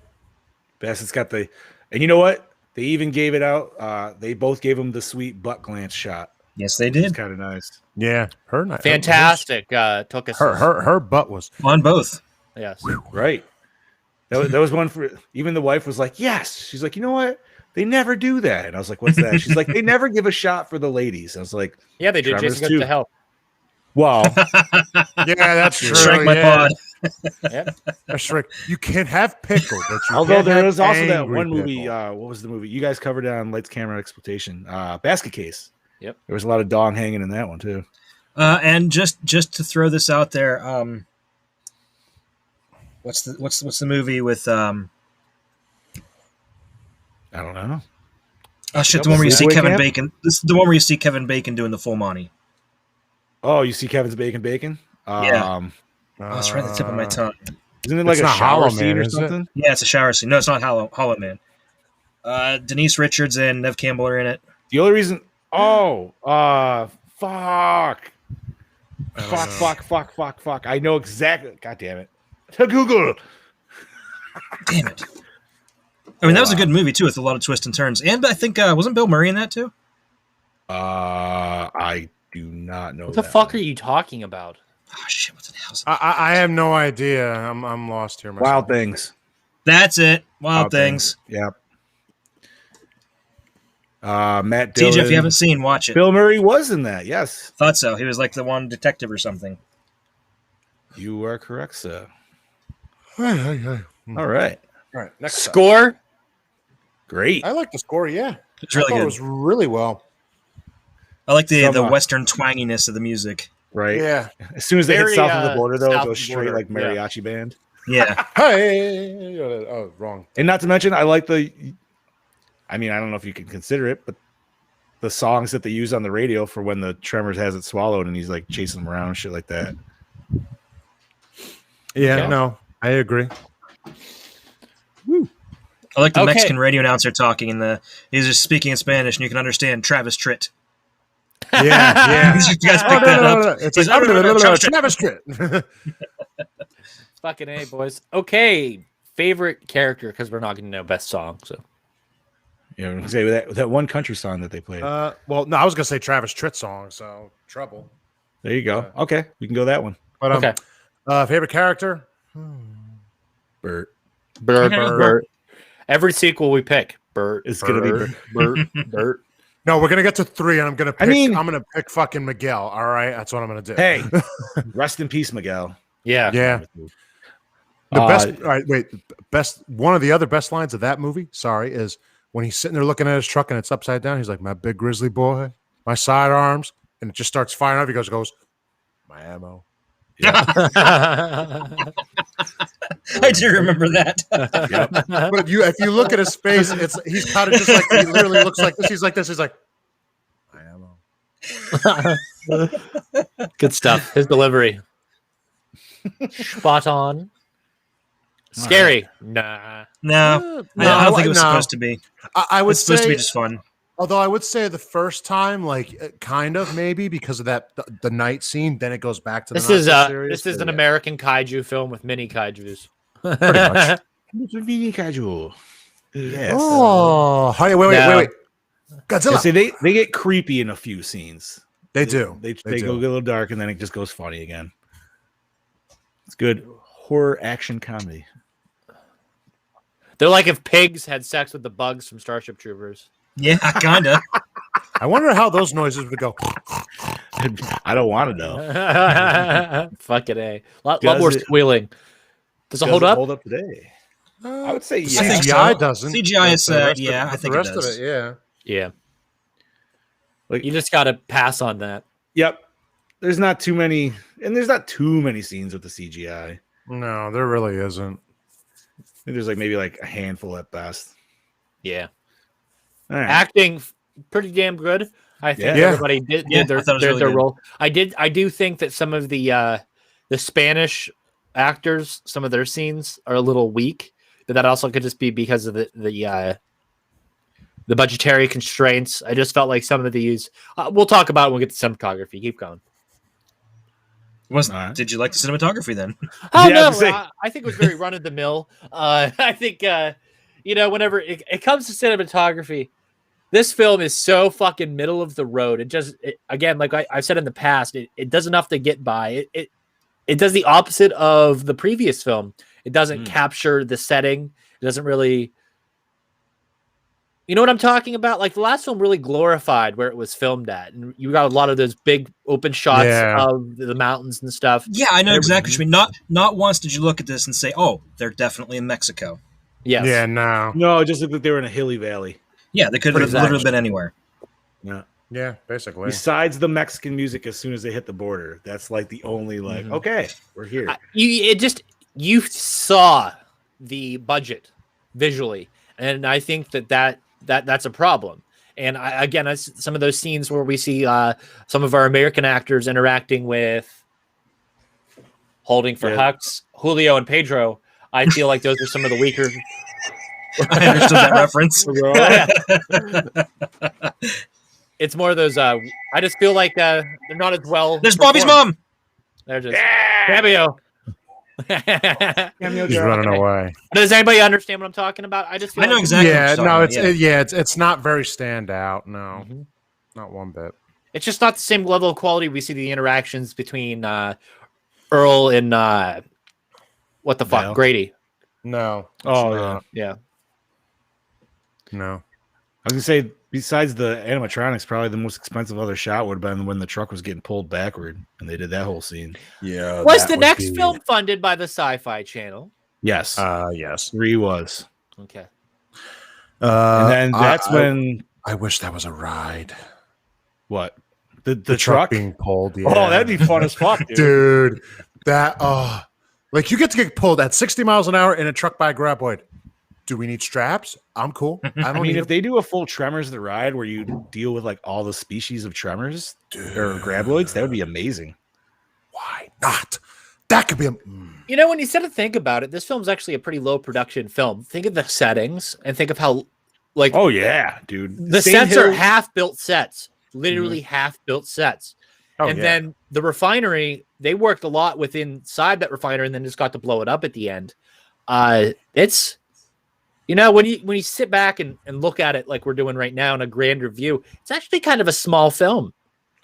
[SPEAKER 3] Bassett's got and you know what? They even gave it out. They both gave him the sweet butt glance shot.
[SPEAKER 12] Yes, they did.
[SPEAKER 3] Kind of nice.
[SPEAKER 4] Yeah.
[SPEAKER 1] Fantastic. Took us.
[SPEAKER 4] Her butt was
[SPEAKER 12] on both.
[SPEAKER 1] Yes.
[SPEAKER 3] Right. That was one for even the wife was like, yes. She's like, you know what? They never do that. And I was like, what's that? She's like, they never give a shot for the ladies. I was like,
[SPEAKER 1] yeah, they do. Jason goes to hell.
[SPEAKER 3] Wow.
[SPEAKER 4] Yeah, that's true.
[SPEAKER 12] Shrink my pod.
[SPEAKER 1] Yep.
[SPEAKER 4] You can't have pickle, but you
[SPEAKER 3] although
[SPEAKER 4] can't
[SPEAKER 3] there
[SPEAKER 4] have
[SPEAKER 3] was also that one
[SPEAKER 4] pickle.
[SPEAKER 3] movie. What was the movie? You guys covered it on Lights, Camera, Exploitation. Basket Case.
[SPEAKER 1] Yep.
[SPEAKER 3] There was a lot of dong hanging in that one too.
[SPEAKER 12] And just to throw this out there, what's the movie with
[SPEAKER 3] I don't know.
[SPEAKER 12] Oh shit! The one where you see Kevin Bacon. This is the one where you see Kevin Bacon doing the full Monty.
[SPEAKER 3] Oh, you see Kevin's Bacon?
[SPEAKER 12] Yeah. It's right at the tip of my tongue.
[SPEAKER 3] Isn't it like a shower scene or something?
[SPEAKER 12] Yeah, it's a shower scene. No, it's not Hollow Man. Denise Richards and Nev Campbell are in it.
[SPEAKER 3] The only reason. Oh, fuck. Fuck. I know exactly. God damn it. To Google.
[SPEAKER 12] Damn it. I mean, that was a good movie too, with a lot of twists and turns. And I think wasn't Bill Murray in that too?
[SPEAKER 3] I do not know.
[SPEAKER 1] What the fuck are you talking about?
[SPEAKER 12] Oh shit! What the hell?
[SPEAKER 4] I have no idea. I'm lost here. Myself.
[SPEAKER 3] Wild Things.
[SPEAKER 12] That's it. Wild Things.
[SPEAKER 3] Yep. Matt Dillon.
[SPEAKER 12] TJ, if you haven't seen, watch it.
[SPEAKER 3] Bill Murray was in that. Yes.
[SPEAKER 12] Thought so. He was like the one detective or something.
[SPEAKER 3] You are correct, sir.
[SPEAKER 4] All right.
[SPEAKER 3] All right.
[SPEAKER 4] Next
[SPEAKER 1] score.
[SPEAKER 4] Up.
[SPEAKER 3] Great.
[SPEAKER 4] I like the score. Yeah,
[SPEAKER 12] it's really good.
[SPEAKER 4] It was really well.
[SPEAKER 12] I like the Western twanginess of the music.
[SPEAKER 3] Right.
[SPEAKER 4] Yeah.
[SPEAKER 3] As soon as they hit south of the border, though, it goes straight like mariachi band.
[SPEAKER 12] Yeah.
[SPEAKER 4] Hey. Oh, wrong.
[SPEAKER 3] And not to mention, I like I don't know if you can consider it, but the songs that they use on the radio for when the Tremors has it swallowed and he's like chasing them around, shit like that.
[SPEAKER 4] Yeah. No, I agree.
[SPEAKER 3] Woo.
[SPEAKER 12] I like the Mexican radio announcer talking, and he's just speaking in Spanish, and you can understand Travis Tritt.
[SPEAKER 4] Yeah.
[SPEAKER 12] You guys picked that up.
[SPEAKER 4] No. It's like Travis Tritt.
[SPEAKER 1] Fucking A, boys. Okay, favorite character, because we're not going to know best song. So,
[SPEAKER 3] yeah, say that one country song that they played.
[SPEAKER 4] Well, no, I was gonna say Travis Tritt song. So Trouble.
[SPEAKER 3] There you go. Okay, we can go that one.
[SPEAKER 4] But
[SPEAKER 1] okay.
[SPEAKER 4] Favorite character?
[SPEAKER 3] Bert.
[SPEAKER 1] Every sequel we pick, Bert.
[SPEAKER 3] It's gonna be
[SPEAKER 1] Bert.
[SPEAKER 4] No, we're gonna get to 3, and I'm gonna pick fucking Miguel. All right, that's what I'm gonna do.
[SPEAKER 3] Hey, rest in peace, Miguel.
[SPEAKER 1] Yeah.
[SPEAKER 4] The best. All right, wait. Best. One of the other best lines of that movie. Sorry, is when he's sitting there looking at his truck and it's upside down. He's like, "My big grizzly boy, my sidearms," and it just starts firing off. He goes, "My ammo."
[SPEAKER 3] Yeah.
[SPEAKER 12] I do remember that.
[SPEAKER 4] But if you look at his face, he's kind of just like he literally looks like this. He's like this. He's like, I am.
[SPEAKER 1] Good stuff. His delivery. Spot on. Scary. Nah.
[SPEAKER 12] No, I don't think it was supposed to be.
[SPEAKER 4] I would
[SPEAKER 12] It's supposed to
[SPEAKER 4] say
[SPEAKER 12] be just fun.
[SPEAKER 4] Although I would say the first time, like, kind of maybe because of that the night scene, then it goes back to the
[SPEAKER 1] This is
[SPEAKER 4] serious,
[SPEAKER 1] this is an
[SPEAKER 4] yeah.
[SPEAKER 1] American kaiju film with mini kaijus.
[SPEAKER 4] Pretty much.
[SPEAKER 3] Mini kaiju. Yes.
[SPEAKER 4] Oh, wait. Godzilla.
[SPEAKER 3] Yeah, see, they get creepy in a few scenes.
[SPEAKER 4] They do.
[SPEAKER 3] They
[SPEAKER 4] do.
[SPEAKER 3] go a little dark, and then it just goes funny again. It's good horror action comedy.
[SPEAKER 1] They're like if pigs had sex with the bugs from Starship Troopers.
[SPEAKER 12] Yeah, kinda.
[SPEAKER 4] I wonder how those noises would go.
[SPEAKER 3] I don't want to know.
[SPEAKER 1] Fucking A. Lot more squealing. Does it hold up?
[SPEAKER 3] Hold up today? I would say
[SPEAKER 4] The
[SPEAKER 3] yeah.
[SPEAKER 4] CGI doesn't.
[SPEAKER 12] CGI is,
[SPEAKER 4] But the
[SPEAKER 12] yeah,
[SPEAKER 4] rest
[SPEAKER 12] I
[SPEAKER 4] of-
[SPEAKER 12] think
[SPEAKER 4] the
[SPEAKER 12] it
[SPEAKER 4] rest
[SPEAKER 12] does.
[SPEAKER 4] of it, yeah.
[SPEAKER 1] Yeah.
[SPEAKER 3] Like,
[SPEAKER 1] You just got to pass on that.
[SPEAKER 3] Yep. There's not too many, and there's not too many scenes with the CGI.
[SPEAKER 4] No, there really isn't.
[SPEAKER 3] I think there's maybe a handful at best.
[SPEAKER 1] Yeah.
[SPEAKER 3] All right.
[SPEAKER 1] Acting pretty damn good. I think
[SPEAKER 3] Yeah.
[SPEAKER 1] everybody did
[SPEAKER 12] Yeah,
[SPEAKER 1] their
[SPEAKER 12] I thought it was really
[SPEAKER 1] their
[SPEAKER 12] good.
[SPEAKER 1] role. I do think that some of the Spanish actors, some of their scenes are a little weak, but that also could just be because of the budgetary constraints. I just felt like some of these. We'll talk about it when we get to cinematography. Keep going.
[SPEAKER 3] Alright.
[SPEAKER 12] Did you like the cinematography then?
[SPEAKER 1] Oh
[SPEAKER 3] Yeah,
[SPEAKER 1] no,
[SPEAKER 3] I was gonna say-
[SPEAKER 1] I think it was very run of the mill. I think whenever it comes to cinematography, this film is so fucking middle of the road. Again, like I've said in the past, it does enough to get by. It does the opposite of the previous film. It doesn't capture the setting. It doesn't really. You know what I'm talking about? Like the last film really glorified where it was filmed at, and you got a lot of those big open shots
[SPEAKER 4] Yeah.
[SPEAKER 1] of the mountains and stuff.
[SPEAKER 12] Yeah, I know exactly what you mean. Not once did you look at this and say, "Oh, they're definitely in Mexico."
[SPEAKER 1] Yes.
[SPEAKER 4] Yeah, no.
[SPEAKER 3] No, it just looked like they were in a hilly valley.
[SPEAKER 12] Yeah, they could have
[SPEAKER 1] Pretty
[SPEAKER 12] literally
[SPEAKER 1] much.
[SPEAKER 12] been anywhere.
[SPEAKER 3] Yeah.
[SPEAKER 4] Yeah, basically.
[SPEAKER 3] Besides the Mexican music, as soon as they hit the border, that's like the only okay, we're here.
[SPEAKER 1] You saw the budget visually, and I think that's a problem. And some of those scenes where we see some of our American actors interacting with holding for Hux, Julio, and Pedro, I feel like those are some of the weaker.
[SPEAKER 12] I understood that reference.
[SPEAKER 1] It's more of those. I just feel like they're not as well.
[SPEAKER 12] There's Bobby's
[SPEAKER 1] performed.
[SPEAKER 12] mom.
[SPEAKER 1] They're just cameo.
[SPEAKER 4] He's running away.
[SPEAKER 1] Does anybody understand what I'm talking about? I just feel
[SPEAKER 12] I know
[SPEAKER 1] like
[SPEAKER 12] exactly.
[SPEAKER 4] Yeah,
[SPEAKER 12] what you're
[SPEAKER 4] no,
[SPEAKER 12] talking about,
[SPEAKER 4] it's not very standout. No, not one bit.
[SPEAKER 1] It's just not the same level of quality. We see the interactions between Earl and what the fuck,
[SPEAKER 3] Val?
[SPEAKER 1] Grady.
[SPEAKER 4] No.
[SPEAKER 3] Oh,
[SPEAKER 4] it's not.
[SPEAKER 1] Yeah.
[SPEAKER 4] No.
[SPEAKER 3] I was gonna say, besides the animatronics, probably the most expensive other shot would have been when the truck was getting pulled backward, and they did that whole scene.
[SPEAKER 4] Yeah.
[SPEAKER 1] Was the next film funded by the Sci-Fi Channel?
[SPEAKER 3] Yes,
[SPEAKER 4] Yes.
[SPEAKER 3] 3 was,
[SPEAKER 1] Okay.
[SPEAKER 3] and then that's when
[SPEAKER 4] I wish that was a ride.
[SPEAKER 3] what the
[SPEAKER 4] The
[SPEAKER 3] truck
[SPEAKER 4] being pulled. Yeah.
[SPEAKER 3] Oh, that'd be fun as fuck, dude.
[SPEAKER 4] Dude, that like you get to get pulled at 60 miles an hour in a truck by a graboid. Do we need straps? I'm cool. I
[SPEAKER 3] I
[SPEAKER 4] don't
[SPEAKER 3] mean,
[SPEAKER 4] need
[SPEAKER 3] if they do a full Tremors the ride where you deal with like all the species of Tremors or graboids, that would be amazing.
[SPEAKER 4] Why not? That could be a
[SPEAKER 1] You know, when you sit and think about it, this film's actually a pretty low production film. Think of the settings and think of how, like,
[SPEAKER 3] Oh yeah, dude.
[SPEAKER 1] the
[SPEAKER 3] Sand
[SPEAKER 1] sets are
[SPEAKER 3] Hill-
[SPEAKER 1] half built sets, literally half built sets.
[SPEAKER 4] Oh,
[SPEAKER 1] And
[SPEAKER 4] yeah.
[SPEAKER 1] then the refinery, they worked a lot with inside that refinery and then just got to blow it up at the end. It's, you know, when you sit back and look at it like we're doing right now in a grander view, it's actually kind of a small film.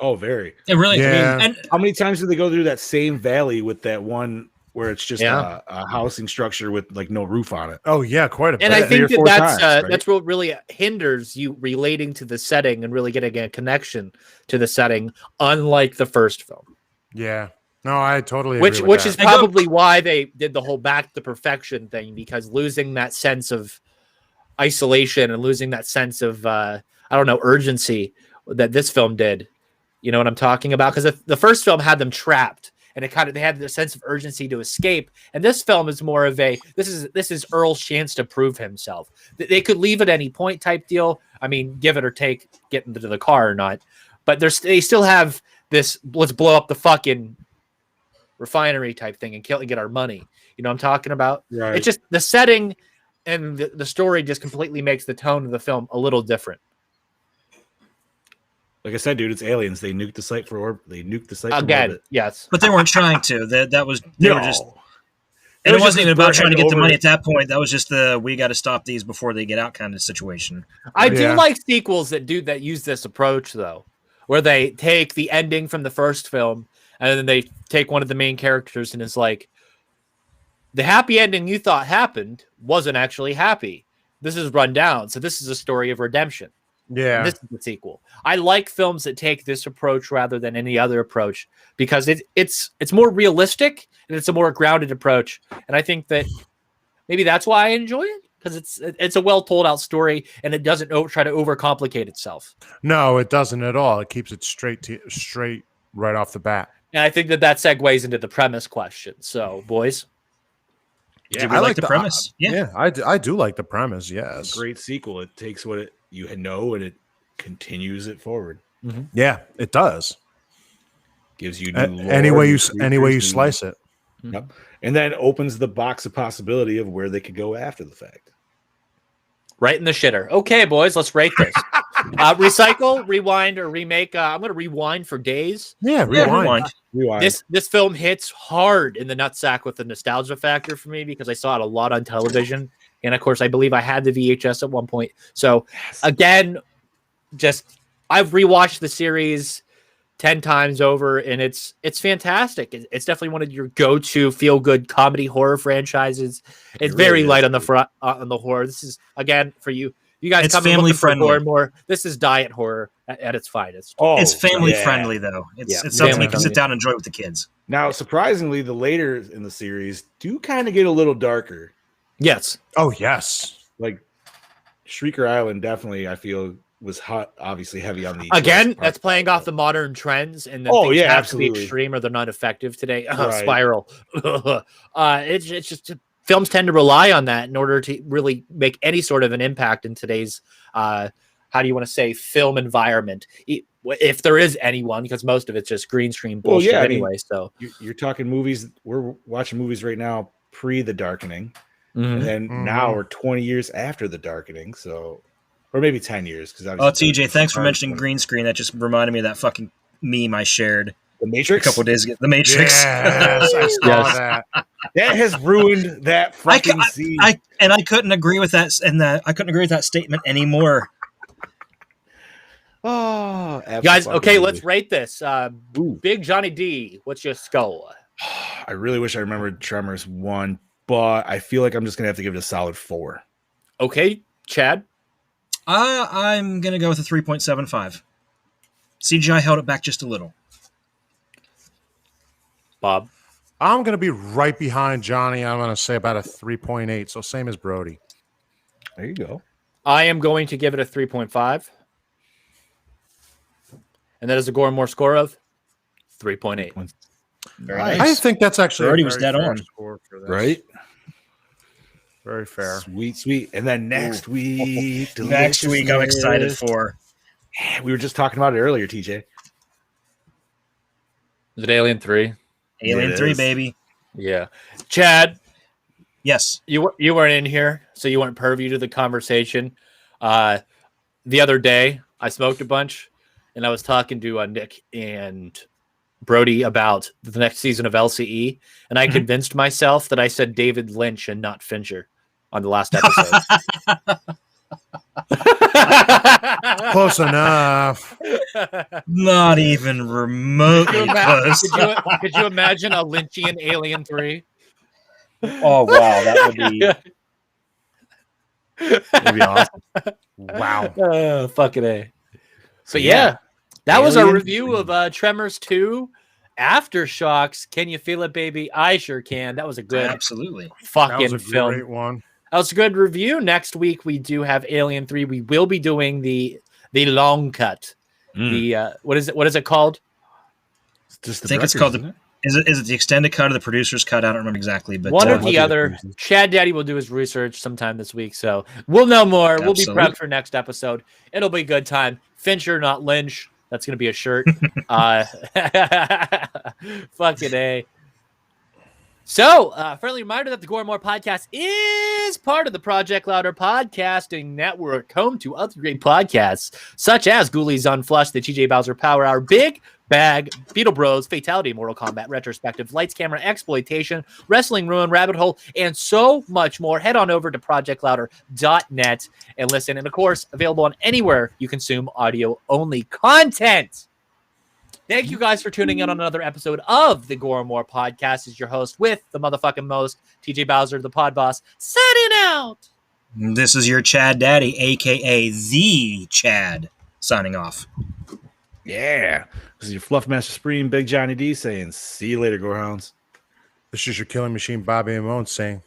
[SPEAKER 3] Oh, very.
[SPEAKER 12] It really.
[SPEAKER 4] Yeah.
[SPEAKER 12] I mean, and
[SPEAKER 3] How many times do they go through that same valley with that one where it's just
[SPEAKER 1] Yeah.
[SPEAKER 3] a housing structure with like no roof on it?
[SPEAKER 4] Oh yeah, quite a bit.
[SPEAKER 1] And I
[SPEAKER 3] Yeah,
[SPEAKER 1] think
[SPEAKER 3] 3 or 4 times, right?
[SPEAKER 1] that's what really hinders you relating to the setting and really getting a connection to the setting, unlike the first film.
[SPEAKER 4] Yeah. No, I totally agree with
[SPEAKER 1] Which
[SPEAKER 4] that.
[SPEAKER 1] is probably why they did the whole back to perfection thing, because losing that sense of isolation and losing that sense of urgency that this film did. You know what I'm talking about? Because the first film had them trapped, and they had the sense of urgency to escape. And this film is more of a this is Earl's chance to prove himself. They could leave at any point type deal. I mean, give it or take, get into the car or not. But they still have this let's blow up the fucking refinery type thing and get our money. You know what I'm talking about?
[SPEAKER 3] Right.
[SPEAKER 1] It's just the setting and the story just completely makes the tone of the film a little different.
[SPEAKER 3] Like I said, dude, it's aliens. They nuked the site for orbit. They nuked the site
[SPEAKER 1] again.
[SPEAKER 3] For orbit.
[SPEAKER 1] Yes,
[SPEAKER 12] but they weren't trying to. They were just. And
[SPEAKER 3] It
[SPEAKER 12] it wasn't even about trying to get the
[SPEAKER 3] over-
[SPEAKER 12] money at that point. That was just we got to stop these before they get out kind of situation.
[SPEAKER 1] I do like sequels that use this approach though, where they take the ending from the first film and then they take one of the main characters and it's like, the happy ending you thought happened wasn't actually happy. This is run down. So this is a story of redemption.
[SPEAKER 4] Yeah.
[SPEAKER 1] And this is the sequel. I like films that take this approach rather than any other approach because it's more realistic and it's a more grounded approach. And I think that maybe that's why I enjoy it, because it's a well told out story and it doesn't try to overcomplicate itself.
[SPEAKER 4] No, it doesn't at all. It keeps it straight right off the bat.
[SPEAKER 1] And I think that segues into the premise question. So, boys.
[SPEAKER 12] Yeah, I like the premise.
[SPEAKER 4] I do like the premise. Yes,
[SPEAKER 3] great sequel. It takes what you know and it continues it forward.
[SPEAKER 1] Mm-hmm.
[SPEAKER 4] Yeah, it does.
[SPEAKER 3] Gives you new lore,
[SPEAKER 4] any way you slice it.
[SPEAKER 3] Yep. And then opens the box of possibility of where they could go after the fact.
[SPEAKER 1] Right in the shitter. Okay, boys, let's rate this. Recycle, rewind, or remake. I'm going to rewind for days.
[SPEAKER 4] Yeah, rewind.
[SPEAKER 1] This film hits hard in the nutsack with the nostalgia factor for me because I saw it a lot on television. And of course, I believe I had the VHS at one point. So again, I've rewatched the series 10 times over, and it's fantastic. It's definitely one of your go-to feel-good comedy horror franchises. It's very light on the front on the horror. This is again for you. You guys
[SPEAKER 12] it's
[SPEAKER 1] come
[SPEAKER 12] family
[SPEAKER 1] friendly.
[SPEAKER 12] friendly.
[SPEAKER 1] More. This is diet horror at its finest.
[SPEAKER 3] Oh,
[SPEAKER 12] it's family friendly though. It's something you can sit down and enjoy with the kids.
[SPEAKER 3] Now, surprisingly, the later in the series do kind of get a little darker.
[SPEAKER 1] Yes.
[SPEAKER 4] Oh, yes.
[SPEAKER 3] Like Shrieker Island, definitely, I feel was obviously heavy on the
[SPEAKER 1] that's playing off the modern trends and things have to be extreme or they're not effective today. Spiral. It's just films tend to rely on that in order to really make any sort of an impact in today's how do you want to say film environment, if there is anyone, because most of it's just green screen bullshit anyway. So
[SPEAKER 3] you're talking movies. We're watching movies right now pre the darkening,
[SPEAKER 1] mm-hmm.
[SPEAKER 3] and then now we're 20 years after the darkening. So. Or maybe 10 years.
[SPEAKER 12] TJ, thanks for mentioning green screen. That just reminded me of that fucking meme I shared.
[SPEAKER 3] The Matrix?
[SPEAKER 12] A couple of days ago. The Matrix.
[SPEAKER 4] Yes, I saw that.
[SPEAKER 3] That has ruined that fucking scene.
[SPEAKER 12] I couldn't agree with that, I couldn't agree with that statement anymore.
[SPEAKER 3] Oh,
[SPEAKER 1] guys, okay, let's rate this. Big Johnny D, what's your skull?
[SPEAKER 3] I really wish I remembered Tremors 1, but I feel like I'm just going to have to give it a solid 4.
[SPEAKER 1] Okay, Chad?
[SPEAKER 12] I'm going to go with a 3.75. CGI held it back just a little.
[SPEAKER 1] Bob?
[SPEAKER 4] I'm going to be right behind Johnny. I'm going to say about a 3.8, so same as Brody.
[SPEAKER 3] There you go.
[SPEAKER 1] I am going to give it a 3.5. And that is a Gore more score of 3.8.
[SPEAKER 12] Very nice.
[SPEAKER 4] I think that's actually
[SPEAKER 12] Brody was dead on.
[SPEAKER 4] Score for this.
[SPEAKER 3] Right?
[SPEAKER 4] Very fair.
[SPEAKER 3] Sweet. And then next week.
[SPEAKER 12] Next week, I'm excited for.
[SPEAKER 3] We were just talking about it earlier, TJ.
[SPEAKER 1] Is it Alien 3?
[SPEAKER 12] Alien 3, baby.
[SPEAKER 1] Yeah. Chad.
[SPEAKER 12] Yes.
[SPEAKER 1] You weren't in here, so you weren't purview to the conversation. The other day, I smoked a bunch, and I was talking to Nick and Brody about the next season of LCE, and I convinced myself that I said David Lynch and not Fincher on the last episode.
[SPEAKER 4] Close enough.
[SPEAKER 12] Not even remotely close.
[SPEAKER 1] Could you imagine a Lynchian Alien 3?
[SPEAKER 12] Oh, wow. That would be...
[SPEAKER 3] That'd be awesome.
[SPEAKER 4] Wow.
[SPEAKER 1] Fucking A. So, yeah. That was our review of Tremors 2. Aftershocks. Can you feel it, baby? I sure can. That was a good
[SPEAKER 12] absolutely
[SPEAKER 1] fucking
[SPEAKER 4] that was a
[SPEAKER 1] film.
[SPEAKER 4] Great one.
[SPEAKER 1] That was a good review. Next week we do have Alien 3. We will be doing the long cut. The what is it called?
[SPEAKER 3] It's just
[SPEAKER 12] I think it's called Is it the extended cut or the producer's cut? I don't remember exactly, but
[SPEAKER 1] one or
[SPEAKER 3] might
[SPEAKER 1] the
[SPEAKER 3] be
[SPEAKER 1] other.
[SPEAKER 3] producers.
[SPEAKER 1] Chad Daddy will do his research sometime this week, so we'll know more. We'll be
[SPEAKER 12] Absolutely.
[SPEAKER 1] prepped for next episode. It'll be a good time. Fincher, not Lynch. That's gonna be a shirt. Fucking A. So, friendly reminder that the Gore and More podcast is part of the Project Louder podcasting network, home to other great podcasts, such as Ghoulies Unflushed, the TJ Bowser Power Hour, Big Bag, Beetle Bros, Fatality, Mortal Kombat Retrospective, Lights, Camera, Exploitation, Wrestling Ruin, Rabbit Hole, and so much more. Head on over to projectlouder.net and listen. And, of course, available on anywhere you consume audio-only content. Thank you guys for tuning in on another episode of the Gore and More podcast. Is your host with the motherfucking most, TJ Bowser, the pod boss, signing out.
[SPEAKER 12] This is your Chad Daddy, a.k.a. the Chad, signing off.
[SPEAKER 3] Yeah. This is your Fluff Master Supreme, Big Johnny D saying, see you later, Gorehounds.
[SPEAKER 4] This is your killing machine, Bobby Amone, saying,